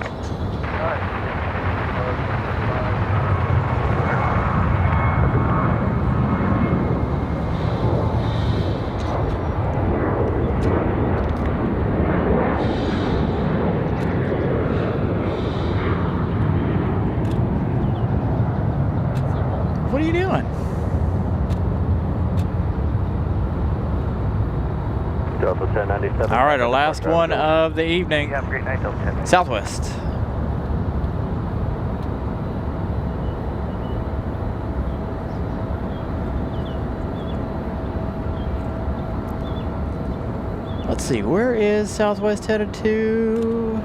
What are you doing? Delta 1097. All right, our last one of the evening. have a great night, Delta 1097. Southwest. Let's see, where is Southwest headed to?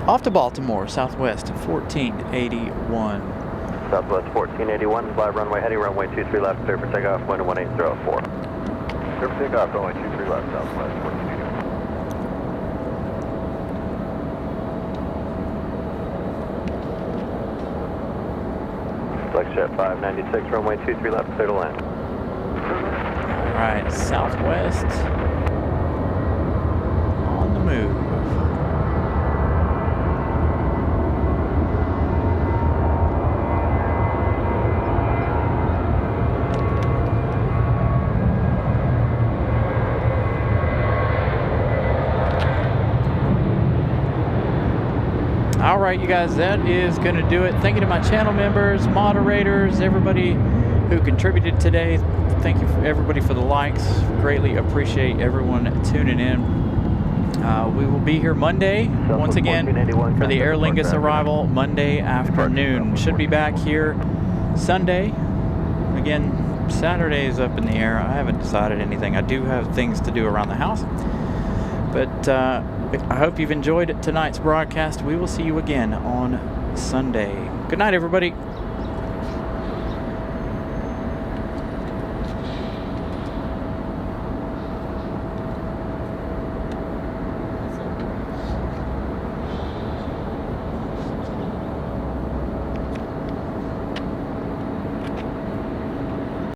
Off to Baltimore, Southwest 1481. Southwest 1481, fly runway heading, runway 23 left, clear for takeoff, wind 18004. Clear for takeoff, runway 23 left, Southwest 1481. Flexjet 596, runway 23 left, clear to land. All right, Southwest on the move. All right, you guys, that is going to do it. Thank you to my channel members, moderators, everybody who contributed today. Thank you for everybody for the likes. Greatly appreciate everyone tuning in. We will be here Monday once again for the Aer Lingus arrival Monday afternoon. Should be back here Sunday. Again, Saturday is up in the air. I haven't decided anything. I do have things to do around the house. But I hope you've enjoyed tonight's broadcast. We will see you again on Sunday. Good night, everybody.